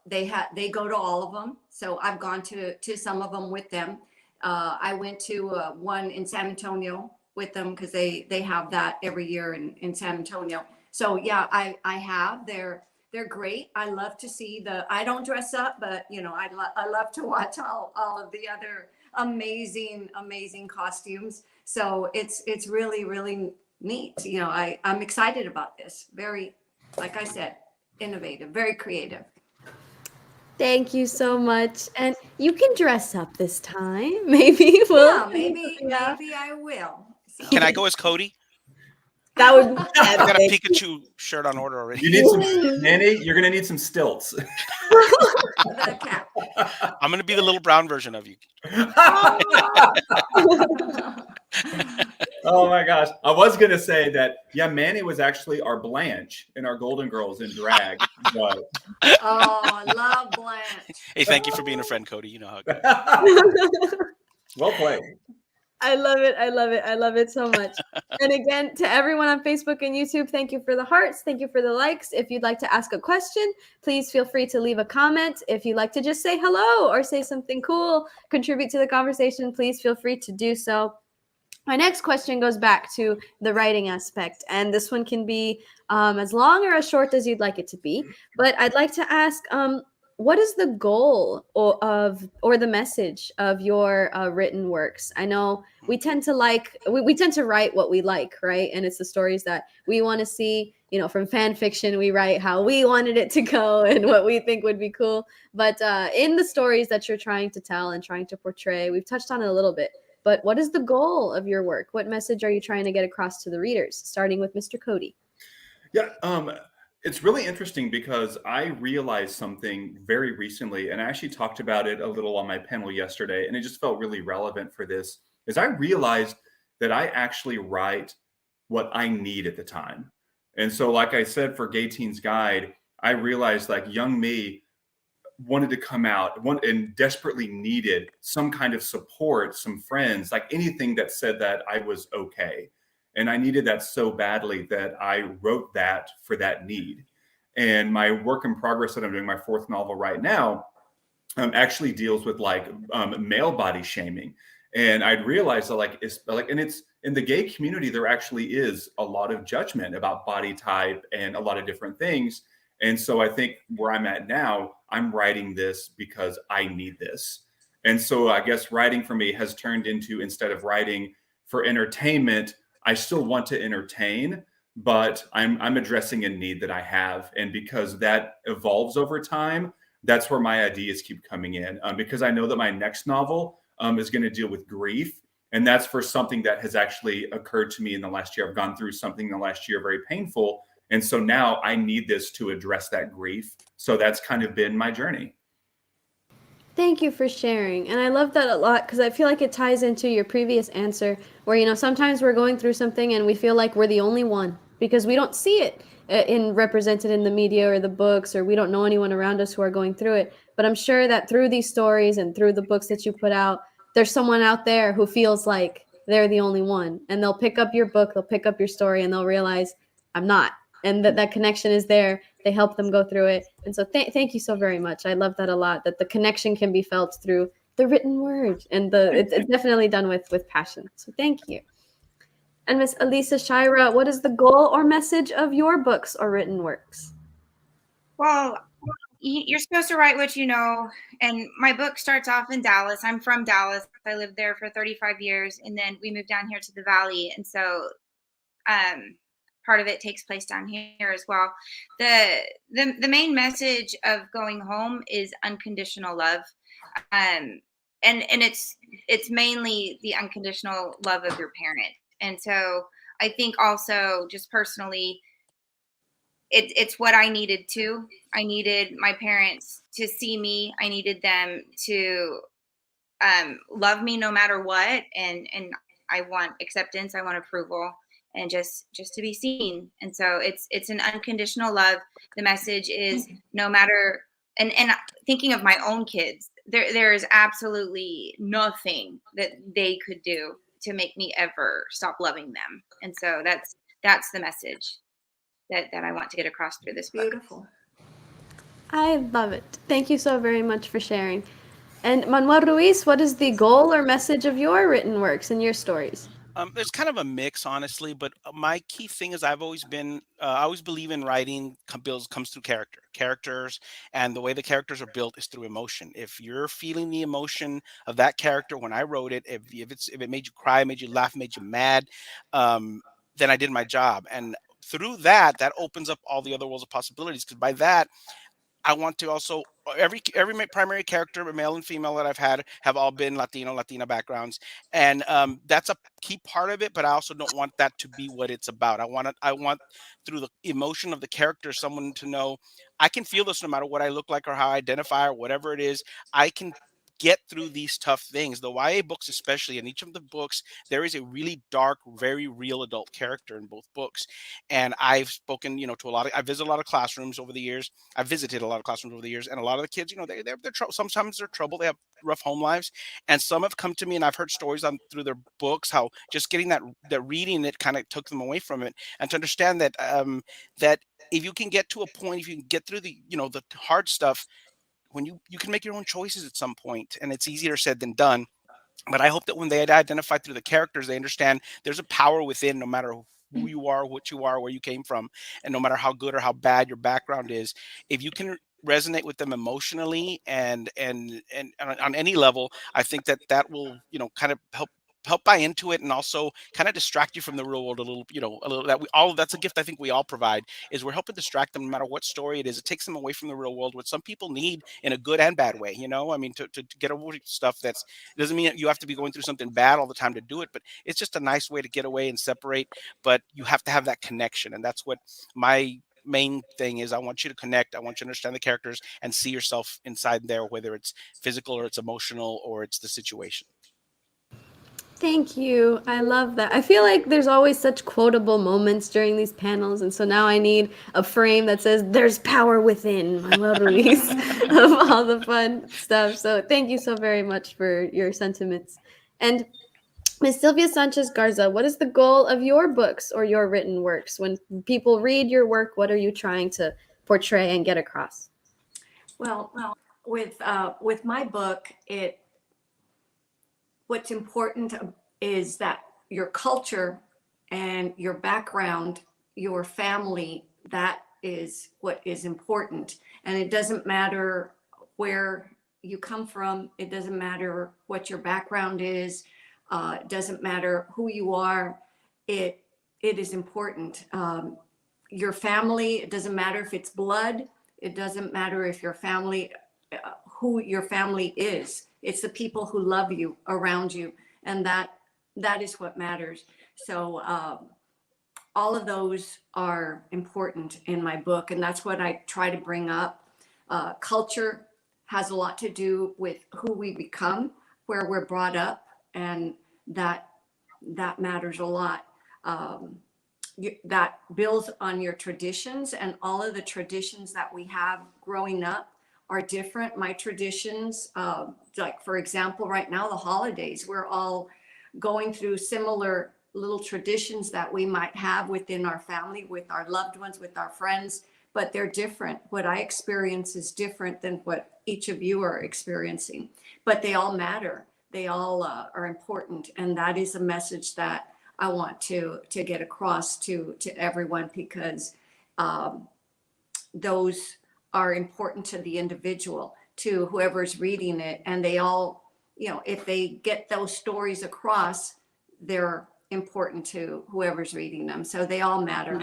[SPEAKER 5] they go to all of them. So I've gone to some of them with them. I went to one in San Antonio with them because they have that every year in San Antonio. So yeah, I have. They're great. I love to see I don't dress up, but I love to watch all of the other amazing costumes. So it's really neat. I'm excited about this. Very, like I said, innovative, very creative.
[SPEAKER 1] Thank you so much. And you can dress up this time. Maybe we'll.
[SPEAKER 5] Yeah, maybe I will. So.
[SPEAKER 4] Can I go as Cody?
[SPEAKER 1] That would be
[SPEAKER 4] I got a
[SPEAKER 1] epic.
[SPEAKER 4] Pikachu shirt on order already.
[SPEAKER 2] You need some Manny. You're gonna need some stilts.
[SPEAKER 4] I'm gonna be the little brown version of you.
[SPEAKER 2] Oh my gosh. I was going to say that, yeah, Manny was actually our Blanche in our Golden Girls in drag. But...
[SPEAKER 5] Oh, I love Blanche.
[SPEAKER 4] Hey, thank you for being a friend, Cody. You know how it goes.
[SPEAKER 2] Well played.
[SPEAKER 1] I love it. I love it so much. And again, to everyone on Facebook and YouTube, thank you for the hearts. Thank you for the likes. If you'd like to ask a question, please feel free to leave a comment. If you'd like to just say hello or say something cool, contribute to the conversation, please feel free to do so. My next question goes back to the writing aspect, and this one can be as long or as short as you'd like it to be. But I'd like to ask, what is the goal or the message of your written works? I know we tend to we tend to write what we like, right? And it's the stories that we want to see. From fan fiction, we write how we wanted it to go and what we think would be cool. But in the stories that you're trying to tell and trying to portray, we've touched on it a little bit. But what is the goal of your work? What message are you trying to get across to the readers? Starting with Mr. Cody.
[SPEAKER 2] Yeah, it's really interesting because I realized something very recently, and I actually talked about it a little on my panel yesterday, and it just felt really relevant for this, is I realized that I actually write what I need at the time. And so, like I said, for Gay Teens Guide, I realized like young me wanted to come out and desperately needed some kind of support, some friends, like anything that said that I was okay. And I needed that so badly that I wrote that for that need. And my work in progress that I'm doing, my 4th novel right now, actually deals with male body shaming. And I'd realized that and it's in the gay community, there actually is a lot of judgment about body type and a lot of different things. And so I think where I'm at now, I'm writing this because I need this. And so I guess writing for me has turned into, instead of writing for entertainment, I still want to entertain, but I'm addressing a need that I have. And because that evolves over time, that's where my ideas keep coming in. Because I know that my next novel is going to deal with grief. And that's for something that has actually occurred to me in the last year. I've gone through something in the last year very painful. And so now I need this to address that grief. So that's kind of been my journey.
[SPEAKER 1] Thank you for sharing. And I love that a lot because I feel like it ties into your previous answer where, you know, sometimes we're going through something and we feel like we're the only one because we don't see it represented in the media or the books, or we don't know anyone around us who are going through it. But I'm sure that through these stories and through the books that you put out, there's someone out there who feels like they're the only one, and they'll pick up your book, they'll pick up your story, and they'll realize I'm not. And that connection is there. They help them go through it. And so thank you so very much. I love that a lot, that the connection can be felt through the written word, and it's definitely done with passion. So thank you. And Miss Alissa Shirah, what is the goal or message of your books or written works?
[SPEAKER 3] Well, you're supposed to write what you know. And my book starts off in Dallas. I'm from Dallas. I lived there for 35 years. And then we moved down here to the Valley. And so part of it takes place down here as well. The main message of Going Home is unconditional love. And it's mainly the unconditional love of your parent. And so I think also just personally, it's what I needed too. I needed my parents to see me. I needed them to love me no matter what. And I want acceptance. I want approval, and just to be seen. And so it's an unconditional love. The message is no matter, and thinking of my own kids, there is absolutely nothing that they could do to make me ever stop loving them. And so that's the message that I want to get across through this book.
[SPEAKER 5] Beautiful.
[SPEAKER 1] I love it. Thank you so very much for sharing. And Manuel Ruiz, what is the goal or message of your written works and your stories?
[SPEAKER 4] There's kind of a mix, honestly, but my key thing is I've always been, I always believe in writing comes through characters, and the way the characters are built is through emotion. If you're feeling the emotion of that character when I wrote it, if it made you cry, made you laugh, made you mad, then I did my job. And through that opens up all the other worlds of possibilities. Because by that, I want to also every primary character, male and female, that I've had have all been Latina backgrounds, and that's a key part of it. But I also don't want that to be what it's about. I want through the emotion of the character, someone to know I can feel this no matter what I look like or how I identify or whatever it is. I can get through these tough things. The YA books, especially, in each of the books, there is a really dark, very real adult character in both books. And I've spoken, I visit a lot of classrooms over the years. I've visited a lot of classrooms over the years, and a lot of the kids, they're sometimes they're trouble. They have rough home lives, and some have come to me, and I've heard stories through their books how just getting that reading it kind of took them away from it, and to understand that that if you can get to a point, if you can get through the the hard stuff, when you can make your own choices at some point, and it's easier said than done. But I hope that when they identify through the characters, they understand there's a power within, no matter who you are, what you are, where you came from, and no matter how good or how bad your background is. If you can resonate with them emotionally and on any level, I think that will kind of help buy into it, and also kind of distract you from the real world a little. That's a gift I think we all provide, is we're helping distract them no matter what story it is. It takes them away from the real world, which some people need in a good and bad way. I mean, to get over stuff it doesn't mean that you have to be going through something bad all the time to do it, but it's just a nice way to get away and separate. But you have to have that connection, and that's what my main thing is. I want you to connect. I want you to understand the characters and see yourself inside there, whether it's physical or it's emotional or it's the situation.
[SPEAKER 1] Thank you. I love that. I feel like there's always such quotable moments during these panels, and so now I need a frame that says "There's power within," Manuel Ruiz, of all the fun stuff. So thank you so very much for your sentiments. And Ms. Sylvia Sánchez Garza, what is the goal of your books or your written works? When people read your work, what are you trying to portray and get across?
[SPEAKER 5] Well, with my book, what's important is that your culture and your background, your family, that is what is important. And it doesn't matter where you come from. It doesn't matter what your background is. It doesn't matter who you are. It is important. Your family, it doesn't matter if it's blood. It doesn't matter if your family, who your family is. It's the people who love you around you, and that is what matters. So all of those are important in my book, and that's what I try to bring up. Culture has a lot to do with who we become, where we're brought up, and that matters a lot. That builds on your traditions, and all of the traditions that we have growing up are different. My traditions, like for example, right now, the holidays, we're all going through similar little traditions that we might have within our family, with our loved ones, with our friends, but they're different. What I experience is different than what each of you are experiencing, but they all matter. They all are important. And that is a message that I want to get across to everyone, because those are important to the individual, to whoever's reading it. And they all, if they get those stories across, they're important to whoever's reading them. So they all matter.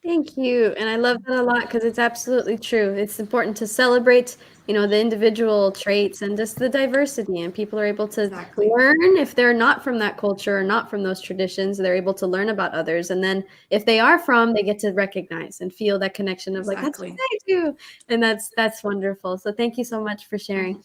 [SPEAKER 1] Thank you. And I love that a lot, because it's absolutely true. It's important to celebrate, the individual traits and just the diversity, and people are able to learn. If they're not from that culture or not from those traditions, they're able to learn about others. And then if they are from, they get to recognize and feel that connection of like, that's what I do. And that's wonderful. So thank you so much for sharing.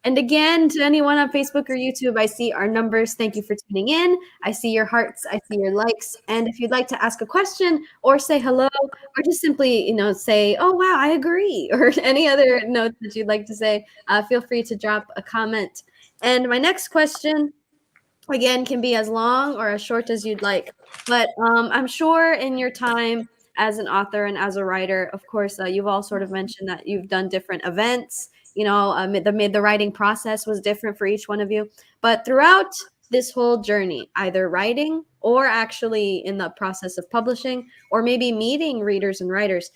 [SPEAKER 1] And again, to anyone on Facebook or YouTube, I see our numbers. Thank you for tuning in. I see your hearts. I see your likes. And if you'd like to ask a question or say hello, or just simply, say, oh, wow, I agree, or any other notes that you'd like to say, feel free to drop a comment. And my next question, again, can be as long or as short as you'd like. But I'm sure in your time as an author and as a writer, of course, you've all sort of mentioned that you've done different events. The writing process was different for each one of you. But throughout this whole journey, either writing or actually in the process of publishing, or maybe meeting readers and writers,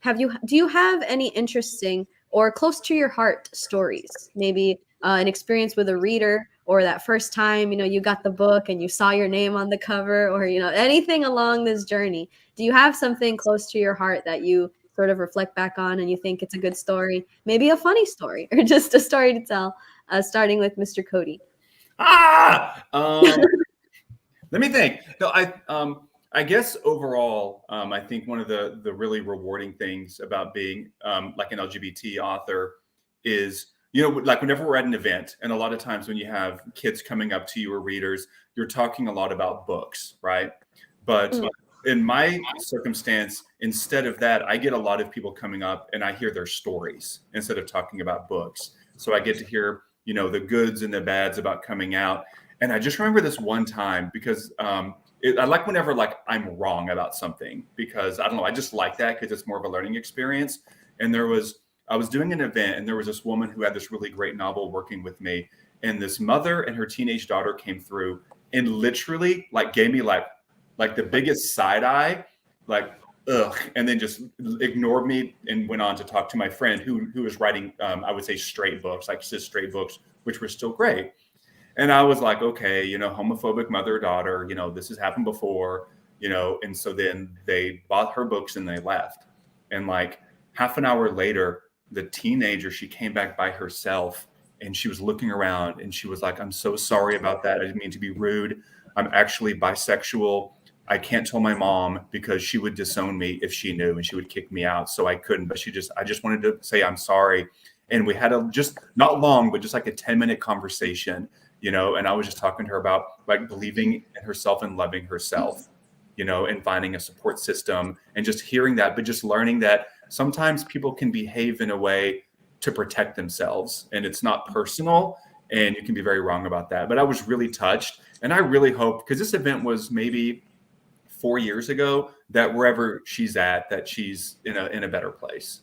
[SPEAKER 1] do you have any interesting or close to your heart stories? Maybe an experience with a reader, or that first time, you got the book and you saw your name on the cover, or, anything along this journey. Do you have something close to your heart that you sort of reflect back on and you think it's a good story, maybe a funny story, or just a story to tell, starting with Mr. Cody?
[SPEAKER 2] Let me think. No, I guess overall, I think one of the really rewarding things about being like an LGBT author is, like whenever we're at an event, and a lot of times when you have kids coming up to you or readers, you're talking a lot about books, right? But in my circumstance, instead of that, I get a lot of people coming up and I hear their stories instead of talking about books. So I get to hear, the goods and the bads about coming out. And I just remember this one time, because I like whenever like I'm wrong about something, because I don't know, I just like that because it's more of a learning experience. And I was doing an event, and there was this woman who had this really great novel working with me. And this mother and her teenage daughter came through and literally like gave me like the biggest side eye, like, ugh, and then just ignored me and went on to talk to my friend who was writing, I would say straight books, like cis straight books, which were still great. And I was like, okay, homophobic mother-daughter, this has happened before, and so then they bought her books and they left. And like half an hour later, the teenager, she came back by herself, and she was looking around and she was like, I'm so sorry about that. I didn't mean to be rude. I'm actually bisexual. I can't tell my mom because she would disown me if she knew, and she would kick me out. So I couldn't, but I just wanted to say, I'm sorry. And we had just not long, but just like a 10-minute conversation, and I was just talking to her about like believing in herself and loving herself, and finding a support system, and just hearing that, but just learning that sometimes people can behave in a way to protect themselves, and it's not personal, and you can be very wrong about that. But I was really touched, and I really hope, because this event was maybe 4 years ago, that wherever she's at, that she's in a better place.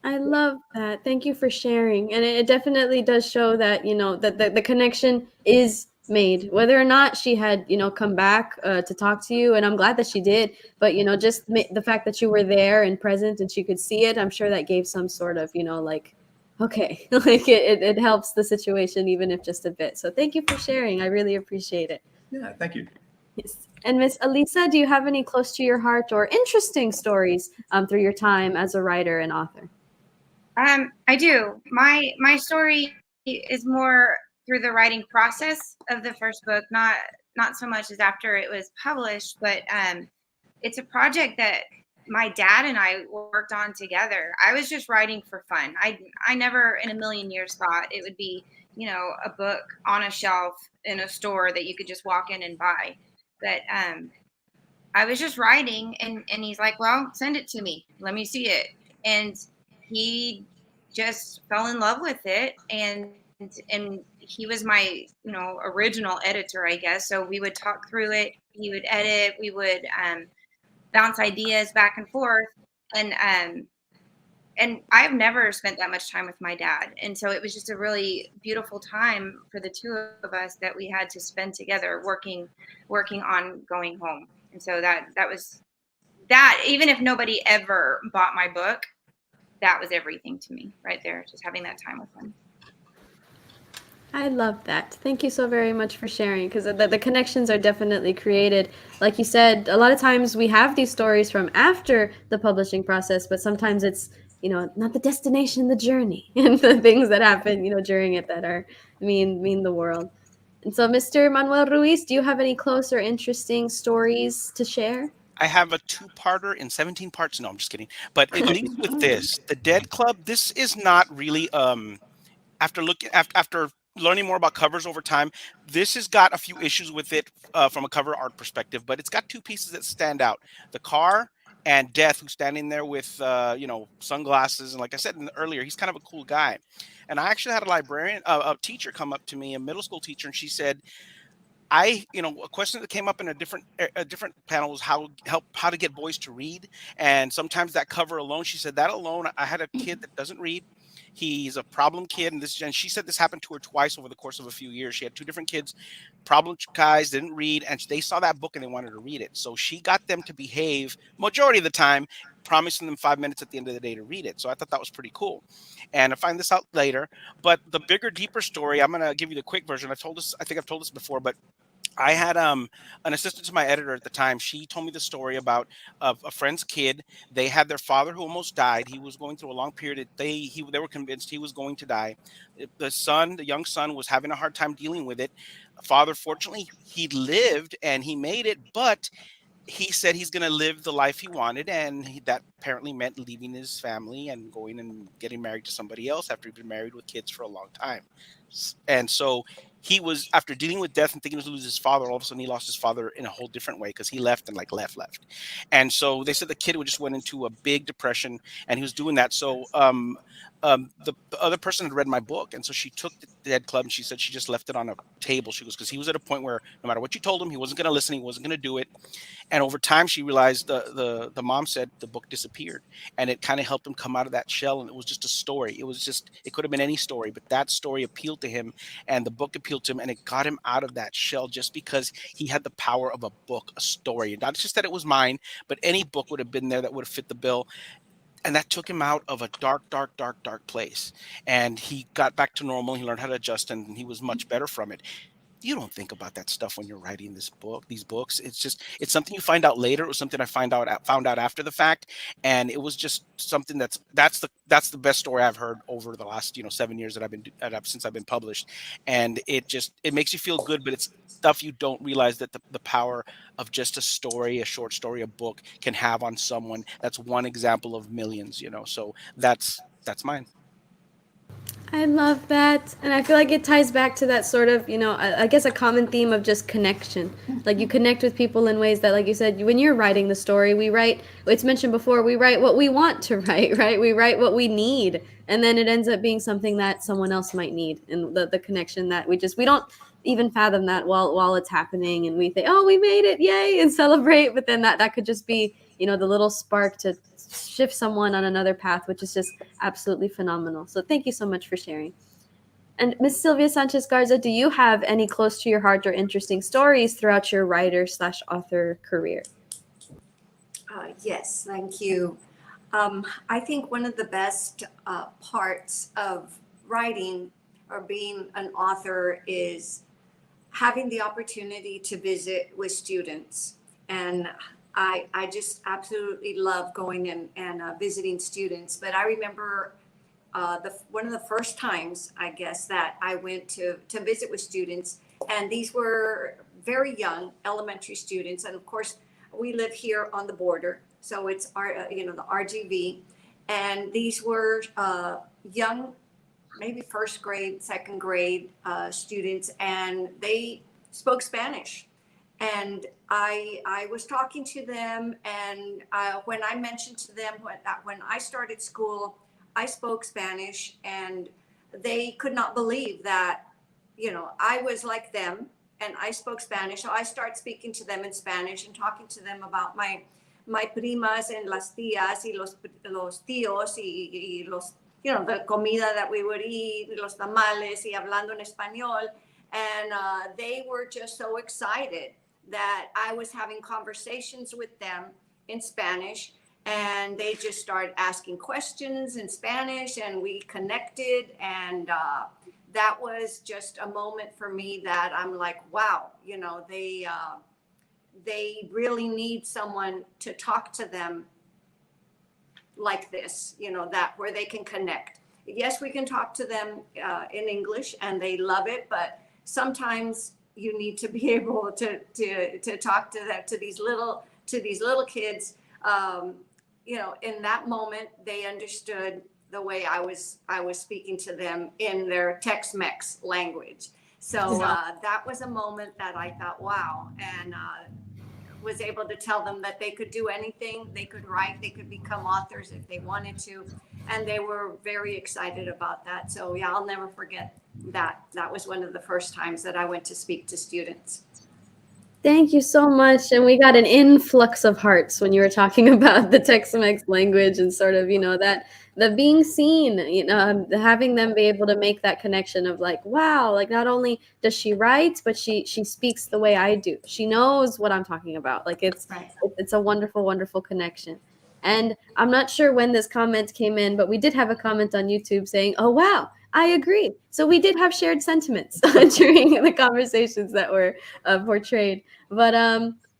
[SPEAKER 1] I love that. Thank you for sharing. And it definitely does show that, that the connection is made, whether or not she had, come back to talk to you. And I'm glad that she did. But, just the fact that you were there and present and she could see it, I'm sure that gave some sort of, like, okay, like it helps the situation, even if just a bit. So thank you for sharing. I really appreciate it.
[SPEAKER 2] Yeah, thank you.
[SPEAKER 1] Yes. And Miss Alissa, do you have any close to your heart or interesting stories through your time as a writer and author?
[SPEAKER 3] I do. My story is more through the writing process of the first book, not not so much as after it was published, but it's a project that my dad and I worked on together. I was just writing for fun. I never in a million years thought it would be, you know, a book on a shelf in a store that you could just walk in and buy. But I was just writing, and he's like, well, send it to me. Let me see it. And he just fell in love with it. And he was my, you know, original editor, I guess. So we would talk through it. He would edit. We would bounce ideas back and forth. And I've never spent that much time with my dad. And so it was just a really beautiful time for the two of us that we had to spend together working on Going Home. And so that was that, even if nobody ever bought my book, that was everything to me right there, just having that time with him.
[SPEAKER 1] I love that. Thank you so very much for sharing, because the connections are definitely created. Like you said, a lot of times we have these stories from after the publishing process, but sometimes it's, you know, not the destination, the journey, and the things that happen, you know, during it that are mean the world. And so, Mr. Manuel Ruiz, do you have any close or interesting stories to share?
[SPEAKER 4] I have a two-parter in 17 parts. No, I'm just kidding. But it leads with this. The Dead Club, this is not really after learning more about covers over time, this has got a few issues with it from a cover art perspective, but it's got two pieces that stand out: the car and Death, who's standing there with you know, sunglasses, and like I said earlier, he's kind of a cool guy. And I actually had a librarian, a teacher, come up to me, a middle school teacher, and she said, you know, a question that came up in a different panel was how to get boys to read. And sometimes that cover alone, she said, that alone, I had a kid that doesn't read. He's a problem kid, and she said this happened to her twice over the course of a few years. She had two different kids, problem guys, didn't read, and they saw that book and they wanted to read it. So she got them to behave majority of the time, promising them 5 minutes at the end of the day to read it. So I thought that was pretty cool. And I find this out later. But the bigger, deeper story, I'm gonna give you the quick version. I think I've told this before, but I had an assistant to my editor at the time. She told me the story about a friend's kid. They had their father who almost died. He was going through a long period. They were convinced he was going to die. The young son, was having a hard time dealing with it. Father, fortunately, he lived and he made it, but he said he's going to live the life he wanted, and that apparently meant leaving his family and going and getting married to somebody else after he'd been married with kids for a long time. And so he was, after dealing with death and thinking he was going to lose his father, all of a sudden he lost his father in a whole different way, because he left and left. And so they said the kid just went into a big depression, and he was doing that. So the other person had read my book, and so she took the Dead Club, and she said she just left it on a table. She goes, because he was at a point where no matter what you told him, he wasn't going to listen, he wasn't going to do it. And over time, she realized the mom said the book disappeared, and it kind of helped him come out of that shell. And it was just a story. It could have been any story, but that story appealed to him, and the book appealed to him, and it got him out of that shell just because he had the power of a book, a story. Not just that it was mine, but any book would have been there that would have fit the bill. And that took him out of a dark place. And he got back to normal. He learned how to adjust, and he was much better from it. You don't think about that stuff when you're writing these books. It's something you find out later. It was something I found out after the fact. And it was just something that's the best story I've heard over the last, 7 years since I've been published. And it makes you feel good, but it's stuff you don't realize that the power of just a story, a short story, a book can have on someone. That's one example of millions, so that's mine.
[SPEAKER 1] I love that. And I feel like it ties back to that sort of, I guess a common theme of just connection. Like you connect with people in ways that, like you said, when you're writing the story, it's mentioned before, we write what we want to write, right? We write what we need. And then it ends up being something that someone else might need. And the connection that we don't even fathom that while it's happening. And we think, oh, we made it, yay, and celebrate. But then that could just be, the little spark to shift someone on another path, which is just absolutely phenomenal. So thank you so much for sharing. And Miss Sylvia Sánchez Garza, do you have any close to your heart or interesting stories throughout your writer/author career?
[SPEAKER 5] Yes, thank you. I think one of the best parts of writing or being an author is having the opportunity to visit with students. And I just absolutely love going and visiting students. But I remember one of the first times, I guess, that I went to visit with students, and these were very young elementary students. And of course, we live here on the border. So it's our, the RGV. And these were young, maybe first grade, second grade students, and they spoke Spanish. And I was talking to them, and when I mentioned to them when I started school, I spoke Spanish, and they could not believe that, I was like them and I spoke Spanish. So I started speaking to them in Spanish and talking to them about my primas and las tías y los tíos y los, the comida that we would eat, los tamales, y hablando en español. And they were just so excited that I was having conversations with them in Spanish, and they just started asking questions in Spanish, and we connected. And that was just a moment for me that I'm like, wow, they really need someone to talk to them like this, that where they can connect. Yes, we can talk to them in English, and they love it, but sometimes you need to be able to talk to these little kids. In that moment, they understood the way I was speaking to them in their Tex-Mex language. So that was a moment that I thought, wow, and was able to tell them that they could do anything. They could write, they could become authors if they wanted to. And they were very excited about that. So yeah, I'll never forget that. That was one of the first times that I went to speak to students.
[SPEAKER 1] Thank you so much. And we got an influx of hearts when you were talking about the Tex-Mex language and sort of, that the being seen, having them be able to make that connection of like, wow, like not only does she write, but she speaks the way I do. She knows what I'm talking about. Like it's a wonderful, wonderful connection. And I'm not sure when this comment came in, but we did have a comment on YouTube saying, oh, wow, I agree. So we did have shared sentiments during the conversations that were portrayed. But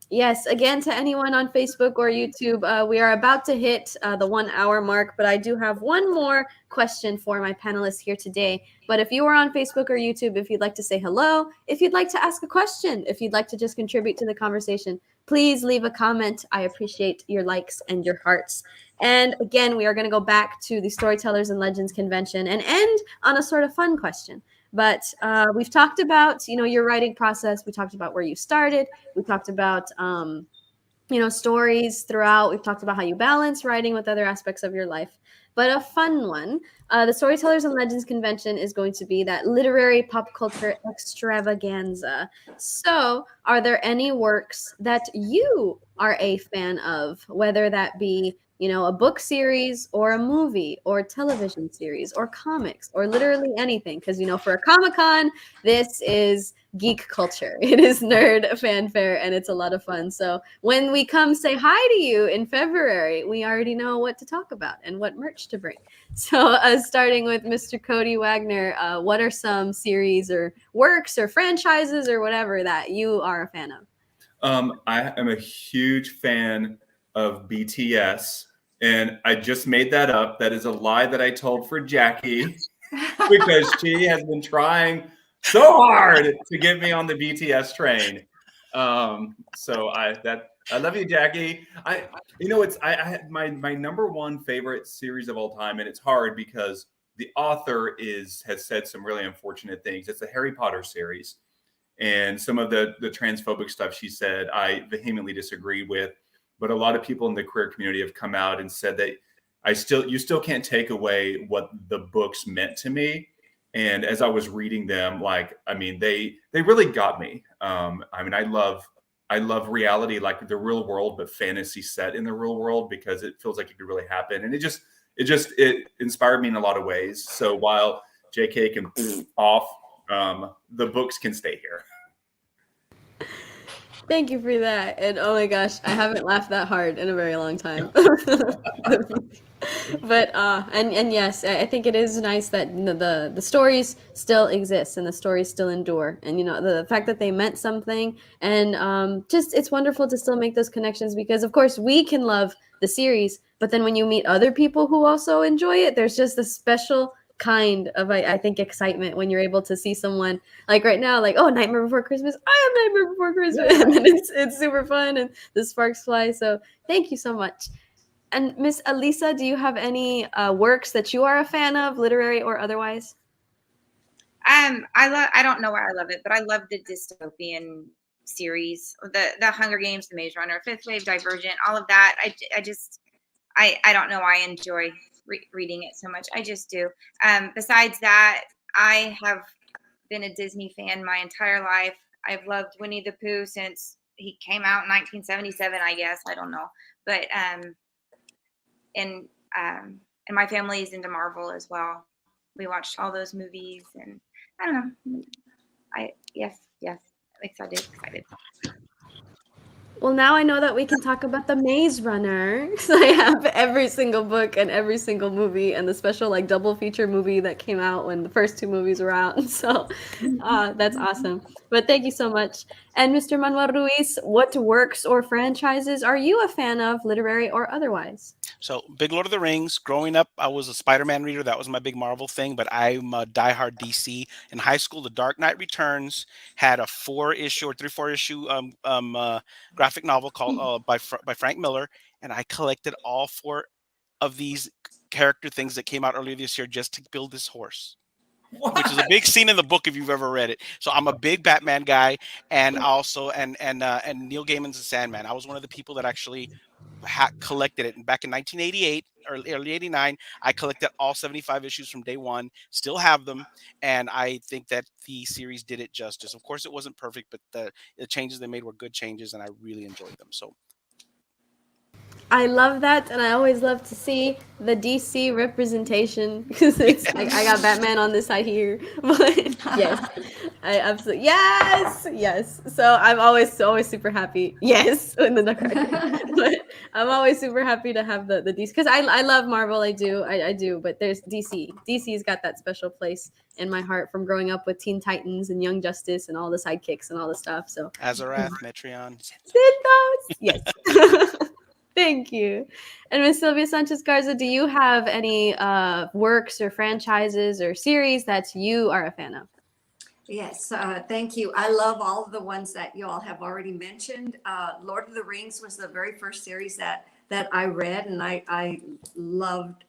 [SPEAKER 1] yes, again, to anyone on Facebook or YouTube, we are about to hit the 1 hour mark, but I do have one more question for my panelists here today. But if you are on Facebook or YouTube, if you'd like to say hello, if you'd like to ask a question, if you'd like to just contribute to the conversation, please leave a comment. I appreciate your likes and your hearts. And again, we are going to go back to the Storytellers and Legends Convention and end on a sort of fun question. But we've talked about, your writing process. We talked about where you started. We talked about, stories throughout. We've talked about how you balance writing with other aspects of your life. But a fun one, the Storytellers and Legends Convention is going to be that literary pop culture extravaganza. So are there any works that you are a fan of, whether that be a book series or a movie or television series or comics or literally anything? Because, for a Comic-Con, this is geek culture. It is nerd fanfare, and it's a lot of fun. So when we come say hi to you in February, we already know what to talk about and what merch to bring. So starting with Mr. Cody Wagner, what are some series or works or franchises or whatever that you are a fan of?
[SPEAKER 2] I am a huge fan of BTS. And I just made that up. That is a lie that I told for Jackie because she has been trying so hard to get me on the BTS train. So I love you, Jackie. I had my number one favorite series of all time, and it's hard because the author has said some really unfortunate things. It's the Harry Potter series, and some of the transphobic stuff she said I vehemently disagree with. But a lot of people in the queer community have come out and said that you still can't take away what the books meant to me. And as I was reading them, they really got me. I love reality, like the real world, but fantasy set in the real world because it feels like it could really happen. And it inspired me in a lot of ways. So while JK can off, the books can stay here.
[SPEAKER 1] Thank you for that. And oh my gosh, I haven't laughed that hard in a very long time. But and yes, I think it is nice that the stories still exist and the stories still endure. And the fact that they meant something, and just it's wonderful to still make those connections because of course we can love the series, but then when you meet other people who also enjoy it, there's just a special kind of, I think, excitement when you're able to see someone like right now, like, oh, Nightmare Before Christmas, I have Nightmare Before Christmas, and then it's super fun and the sparks fly. So thank you so much. And Miss Alissa, do you have any works that you are a fan of, literary or otherwise?
[SPEAKER 3] I don't know why I love it, but I love the dystopian series, the Hunger Games, the Maze Runner, Fifth Wave, Divergent, all of that. I don't know why I enjoy reading it so much. I just do. Besides that, I have been a Disney fan my entire life. I've loved Winnie the Pooh since he came out in 1977, I guess. I don't know. But and my family is into Marvel as well. We watched all those movies, and I don't know. Yes, excited.
[SPEAKER 1] Well, now I know that we can talk about the Maze Runner. I have every single book and every single movie and the special like double feature movie that came out when the first two movies were out. So that's awesome. But thank you so much. And Mr. Manuel Ruiz, what works or franchises are you a fan of, literary or otherwise?
[SPEAKER 4] So, big Lord of the Rings. Growing up, I was a Spider-Man reader. That was my big Marvel thing. But I'm a diehard DC. In high school, The Dark Knight Returns had a 4-issue or 3-4 issue graphic novel called by Frank Miller, and I collected all 4 of these character things that came out earlier this year just to build this horse.
[SPEAKER 2] What?
[SPEAKER 4] Which is a big scene in the book if you've ever read it. So I'm a big Batman guy, and also and Neil Gaiman's The Sandman. I was one of the people that actually collected it. And back in 1988 or early 89, I collected all 75 issues from day one, still have them. And I think that the series did it justice. Of course, it wasn't perfect, but the changes they made were good changes, and I really enjoyed them. So
[SPEAKER 1] I love that, and I always love to see the DC representation because it's like I got Batman on this side here, but yes, I absolutely yes. So I'm always super happy. Yes, in the Nutcracker, but I'm always super happy to have the DC because I love Marvel. I do, but there's DC. DC's got that special place in my heart from growing up with Teen Titans and Young Justice and all the sidekicks and all the stuff. So
[SPEAKER 4] Azarath, Metreon,
[SPEAKER 1] Synthos, yes. Thank you. And Miss Sylvia Sánchez Garza, do you have any works or franchises or series that you are a fan of?
[SPEAKER 5] Yes, thank you. I love all of the ones that you all have already mentioned. Lord of the Rings was the very first series that I read, and I loved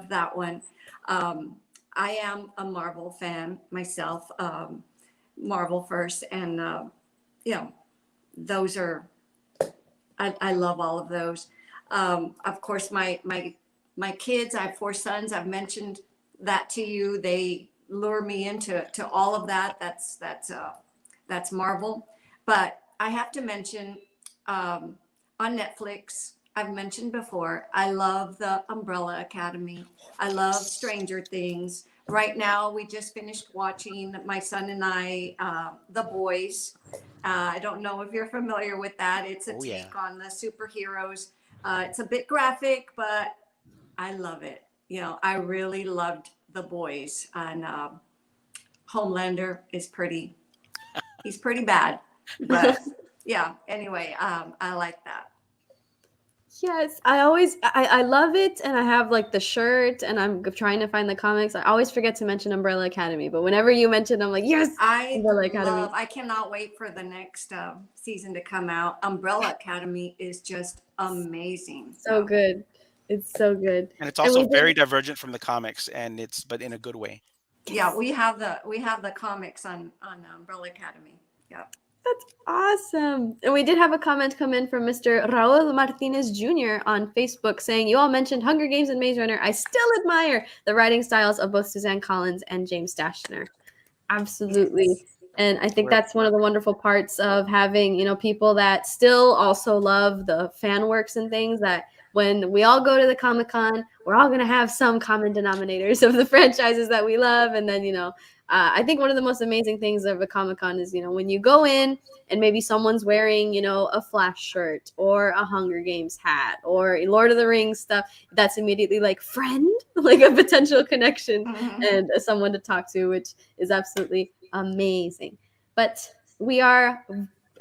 [SPEAKER 5] that one. I am a Marvel fan myself, Marvel first, and those are. I love all of those. Of course, my kids, I have 4 sons. I've mentioned that to you. They lure me into all of that. That's Marvel. But I have to mention on Netflix, I've mentioned before, I love the Umbrella Academy. I love Stranger Things. Right now, we just finished watching, my son and I, The Boys. I don't know if you're familiar with that. It's a take on the superheroes. It's a bit graphic, but I love it. I really loved The Boys. And Homelander is he's pretty bad. But yeah, anyway, I like that.
[SPEAKER 1] Yes, I love it, and I have like the shirt, and I'm trying to find the comics. I always forget to mention Umbrella Academy, but whenever you mention, I'm like, yes, Umbrella Academy.
[SPEAKER 5] I cannot wait for the next season to come out. Umbrella Academy is just amazing.
[SPEAKER 1] So good. It's so good.
[SPEAKER 4] And it's also very divergent from the comics, but in a good way.
[SPEAKER 5] Yeah, we have the comics on Umbrella Academy. Yeah.
[SPEAKER 1] That's awesome. And we did have a comment come in from Mr. Raul Martinez Jr. on Facebook saying, you all mentioned Hunger Games and Maze Runner. I still admire the writing styles of both Suzanne Collins and James Dashner. Absolutely. Yes. And I think that's one of the wonderful parts of having, people that still also love the fan works and things, that when we all go to the Comic-Con, we're all going to have some common denominators of the franchises that we love. And then, I think one of the most amazing things of a Comic-Con is, when you go in and maybe someone's wearing, a Flash shirt or a Hunger Games hat or a Lord of the Rings stuff, that's immediately like friend, like a potential connection and someone to talk to, which is absolutely amazing. But we are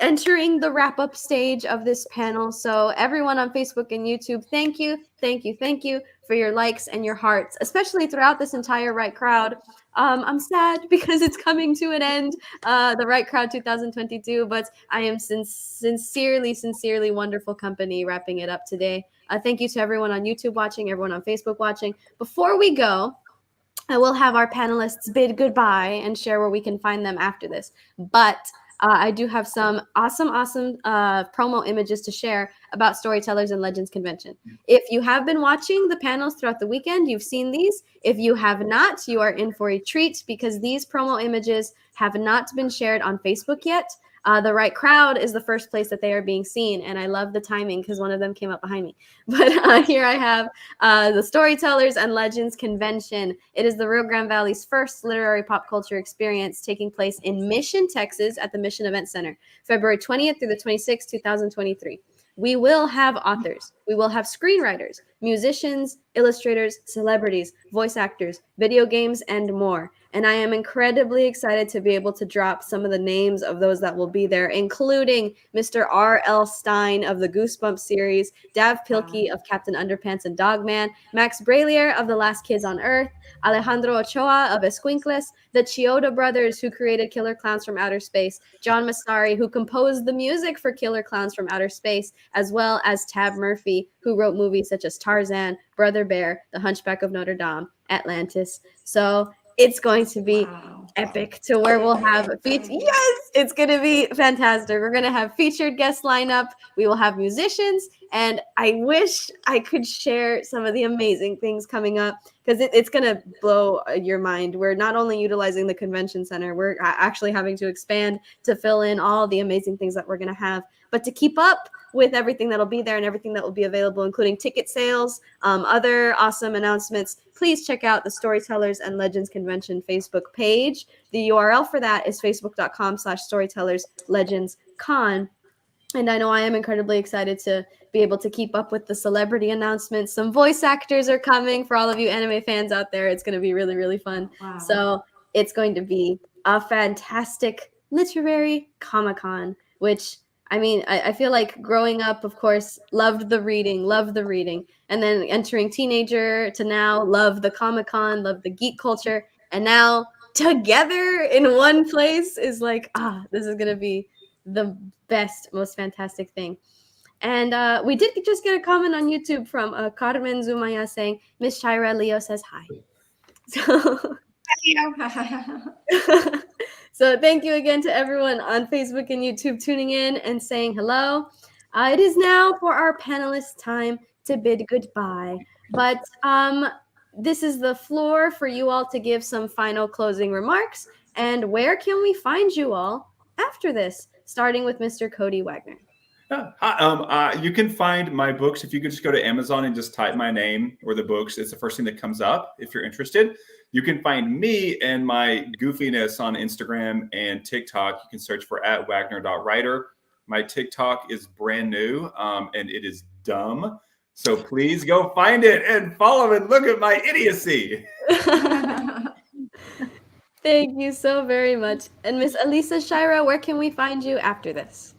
[SPEAKER 1] entering the wrap-up stage of this panel. So everyone on Facebook and YouTube, thank you for your likes and your hearts, especially throughout this entire Right Crowd. I'm sad because it's coming to an end, the Right Crowd 2022, but I am sincerely wonderful company wrapping it up today. Thank you to everyone on YouTube watching, everyone on Facebook watching. Before we go, I will have our panelists bid goodbye and share where we can find them after this. But I do have some awesome promo images to share about Storytellers and Legends Convention. If you have been watching the panels throughout the weekend, you've seen these. If you have not, you are in for a treat because these promo images have not been shared on Facebook yet. The Right Crowd is the first place that they are being seen, and I love the timing because one of them came up behind me. But here I have the Storytellers and Legends Convention. It is the Rio Grande Valley's first literary pop culture experience taking place in Mission, Texas at the Mission Event Center, February 20th through the 26th, 2023. We will have authors, we will have screenwriters, musicians, illustrators, celebrities, voice actors, video games, and more. And I am incredibly excited to be able to drop some of the names of those that will be there, including Mr. R.L. Stein of the Goosebumps series, Dav Pilkey of Captain Underpants and Dogman, Max Bralier of The Last Kids on Earth, Alejandro Ochoa of Esquinkles, the Chioda brothers who created Killer Clowns from Outer Space, John Massari who composed the music for Killer Clowns from Outer Space, as well as Tab Murphy who wrote movies such as Tarzan, Brother Bear, The Hunchback of Notre Dame, Atlantis. So it's going to be epic to where we'll have yes, it's going to be fantastic. We're going to have featured guest lineup. We will have musicians, and I wish I could share some of the amazing things coming up because it's going to blow your mind. We're not only utilizing the convention center, we're actually having to expand to fill in all the amazing things that we're going to have. But to keep up with everything that'll be there and everything that will be available, including ticket sales, other awesome announcements, please check out the Storytellers and Legends Convention Facebook page. The URL for that is facebook.com/StorytellersLegendsCon. And I know I am incredibly excited to be able to keep up with the celebrity announcements. Some voice actors are coming for all of you anime fans out there. It's going to be really fun.
[SPEAKER 5] Wow.
[SPEAKER 1] So it's going to be a fantastic literary Comic-Con, which I mean, I feel like growing up, of course, loved the reading. And then entering teenager to now love the Comic-Con, love the geek culture. And now together in one place is like, this is going to be the best, most fantastic thing. And we did just get a comment on YouTube from Carmen Zumaya saying, Miss Shira, Leo says hi. So... So thank you again to everyone on Facebook and YouTube tuning in and saying hello. It is now for our panelists' time to bid goodbye. But this is the floor for you all to give some final closing remarks. And where can we find you all after this? Starting with Mr. Cody Wagner.
[SPEAKER 2] You can find my books if you could just go to Amazon and just type my name or the books. It's the first thing that comes up if you're interested. You can find me and my goofiness on Instagram and TikTok. You can search for @Wagner.writer. My TikTok is brand new and it is dumb. So please go find it and follow and look at my idiocy.
[SPEAKER 1] Thank you so very much. And Miss Alissa Shira, where can we find you after this?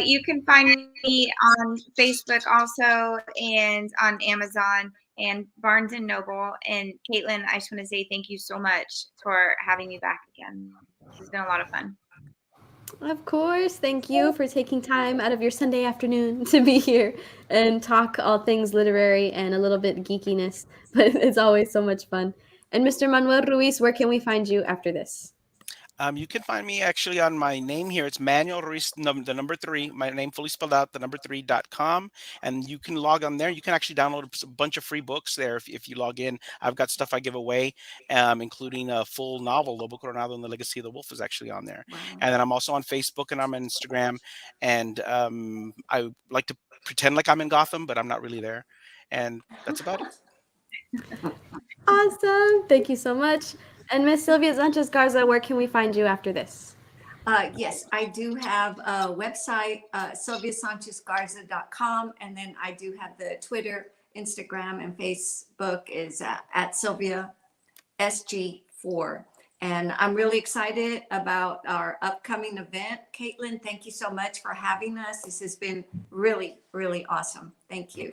[SPEAKER 3] You can find me on Facebook also and on Amazon and Barnes & Noble. And Katelynn, I just want to say thank you so much for having me back again. It's been a lot of fun.
[SPEAKER 1] Of course. Thank you for taking time out of your Sunday afternoon to be here and talk all things literary and a little bit geekiness. But it's always so much fun. And Mr. Manuel Ruiz, where can we find you after this?
[SPEAKER 4] You can find me actually on my name here. It's Manuel Ruiz, the number 3, my name fully spelled out, the number 3.com. And you can log on there. You can actually download a bunch of free books there if you log in. I've got stuff I give away, including a full novel, Lobo Coronado and the Legacy of the Wolf is actually on there. Wow. And then I'm also on Facebook and I'm on Instagram. And I like to pretend like I'm in Gotham, but I'm not really there. And that's about it.
[SPEAKER 1] Awesome. Thank you so much. And Miss Sylvia Sánchez Garza, where can we find you after this?
[SPEAKER 5] Yes, I do have a website, sylviasanchezgarza.com. And then I do have the Twitter, Instagram, and Facebook is at Sylvia SG4. And I'm really excited about our upcoming event. Katelynn, thank you so much for having us. This has been really, really awesome. Thank you.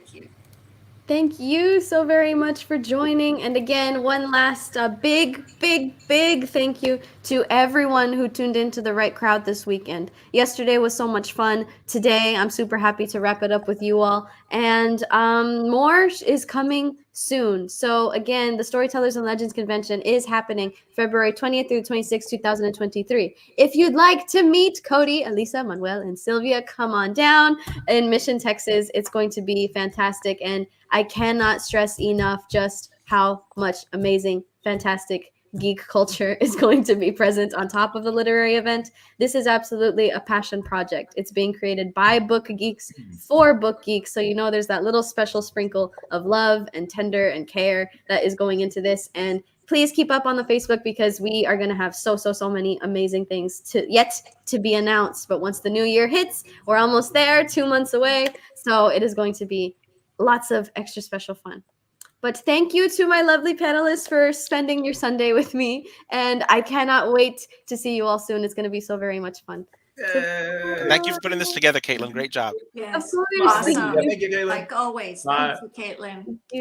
[SPEAKER 1] Thank you so very much for joining. And again, one last big thank you to everyone who tuned into The Right Crowd this weekend. Yesterday was so much fun. Today, I'm super happy to wrap it up with you all. And more is coming soon. So again, the Storytellers and Legends Convention is happening February 20th through 26th, 2023. If you'd like to meet Cody, Alissa, Manuel, and Sylvia, come on down in Mission, Texas. It's going to be fantastic. And I cannot stress enough just how much amazing, fantastic geek culture is going to be present on top of the literary event. This is absolutely a passion project. It's being created by book geeks for book geeks. So, you know, there's that little special sprinkle of love and tender and care that is going into this. And please keep up on the Facebook because we are going to have so many amazing things yet to be announced. But once the new year hits, we're almost there, 2 months away. So it is going to be lots of extra special fun. But thank you to my lovely panelists for spending your Sunday with me. And I cannot wait to see you all soon. It's going to be so very much fun.
[SPEAKER 4] Thank you for putting this together, Caitlin. Great job.
[SPEAKER 5] Yes.
[SPEAKER 1] Of course.
[SPEAKER 5] Awesome.
[SPEAKER 2] Thank you, Katelynn.
[SPEAKER 5] Like always.
[SPEAKER 2] Bye.
[SPEAKER 5] Thank you, Katelynn.
[SPEAKER 1] Thank you.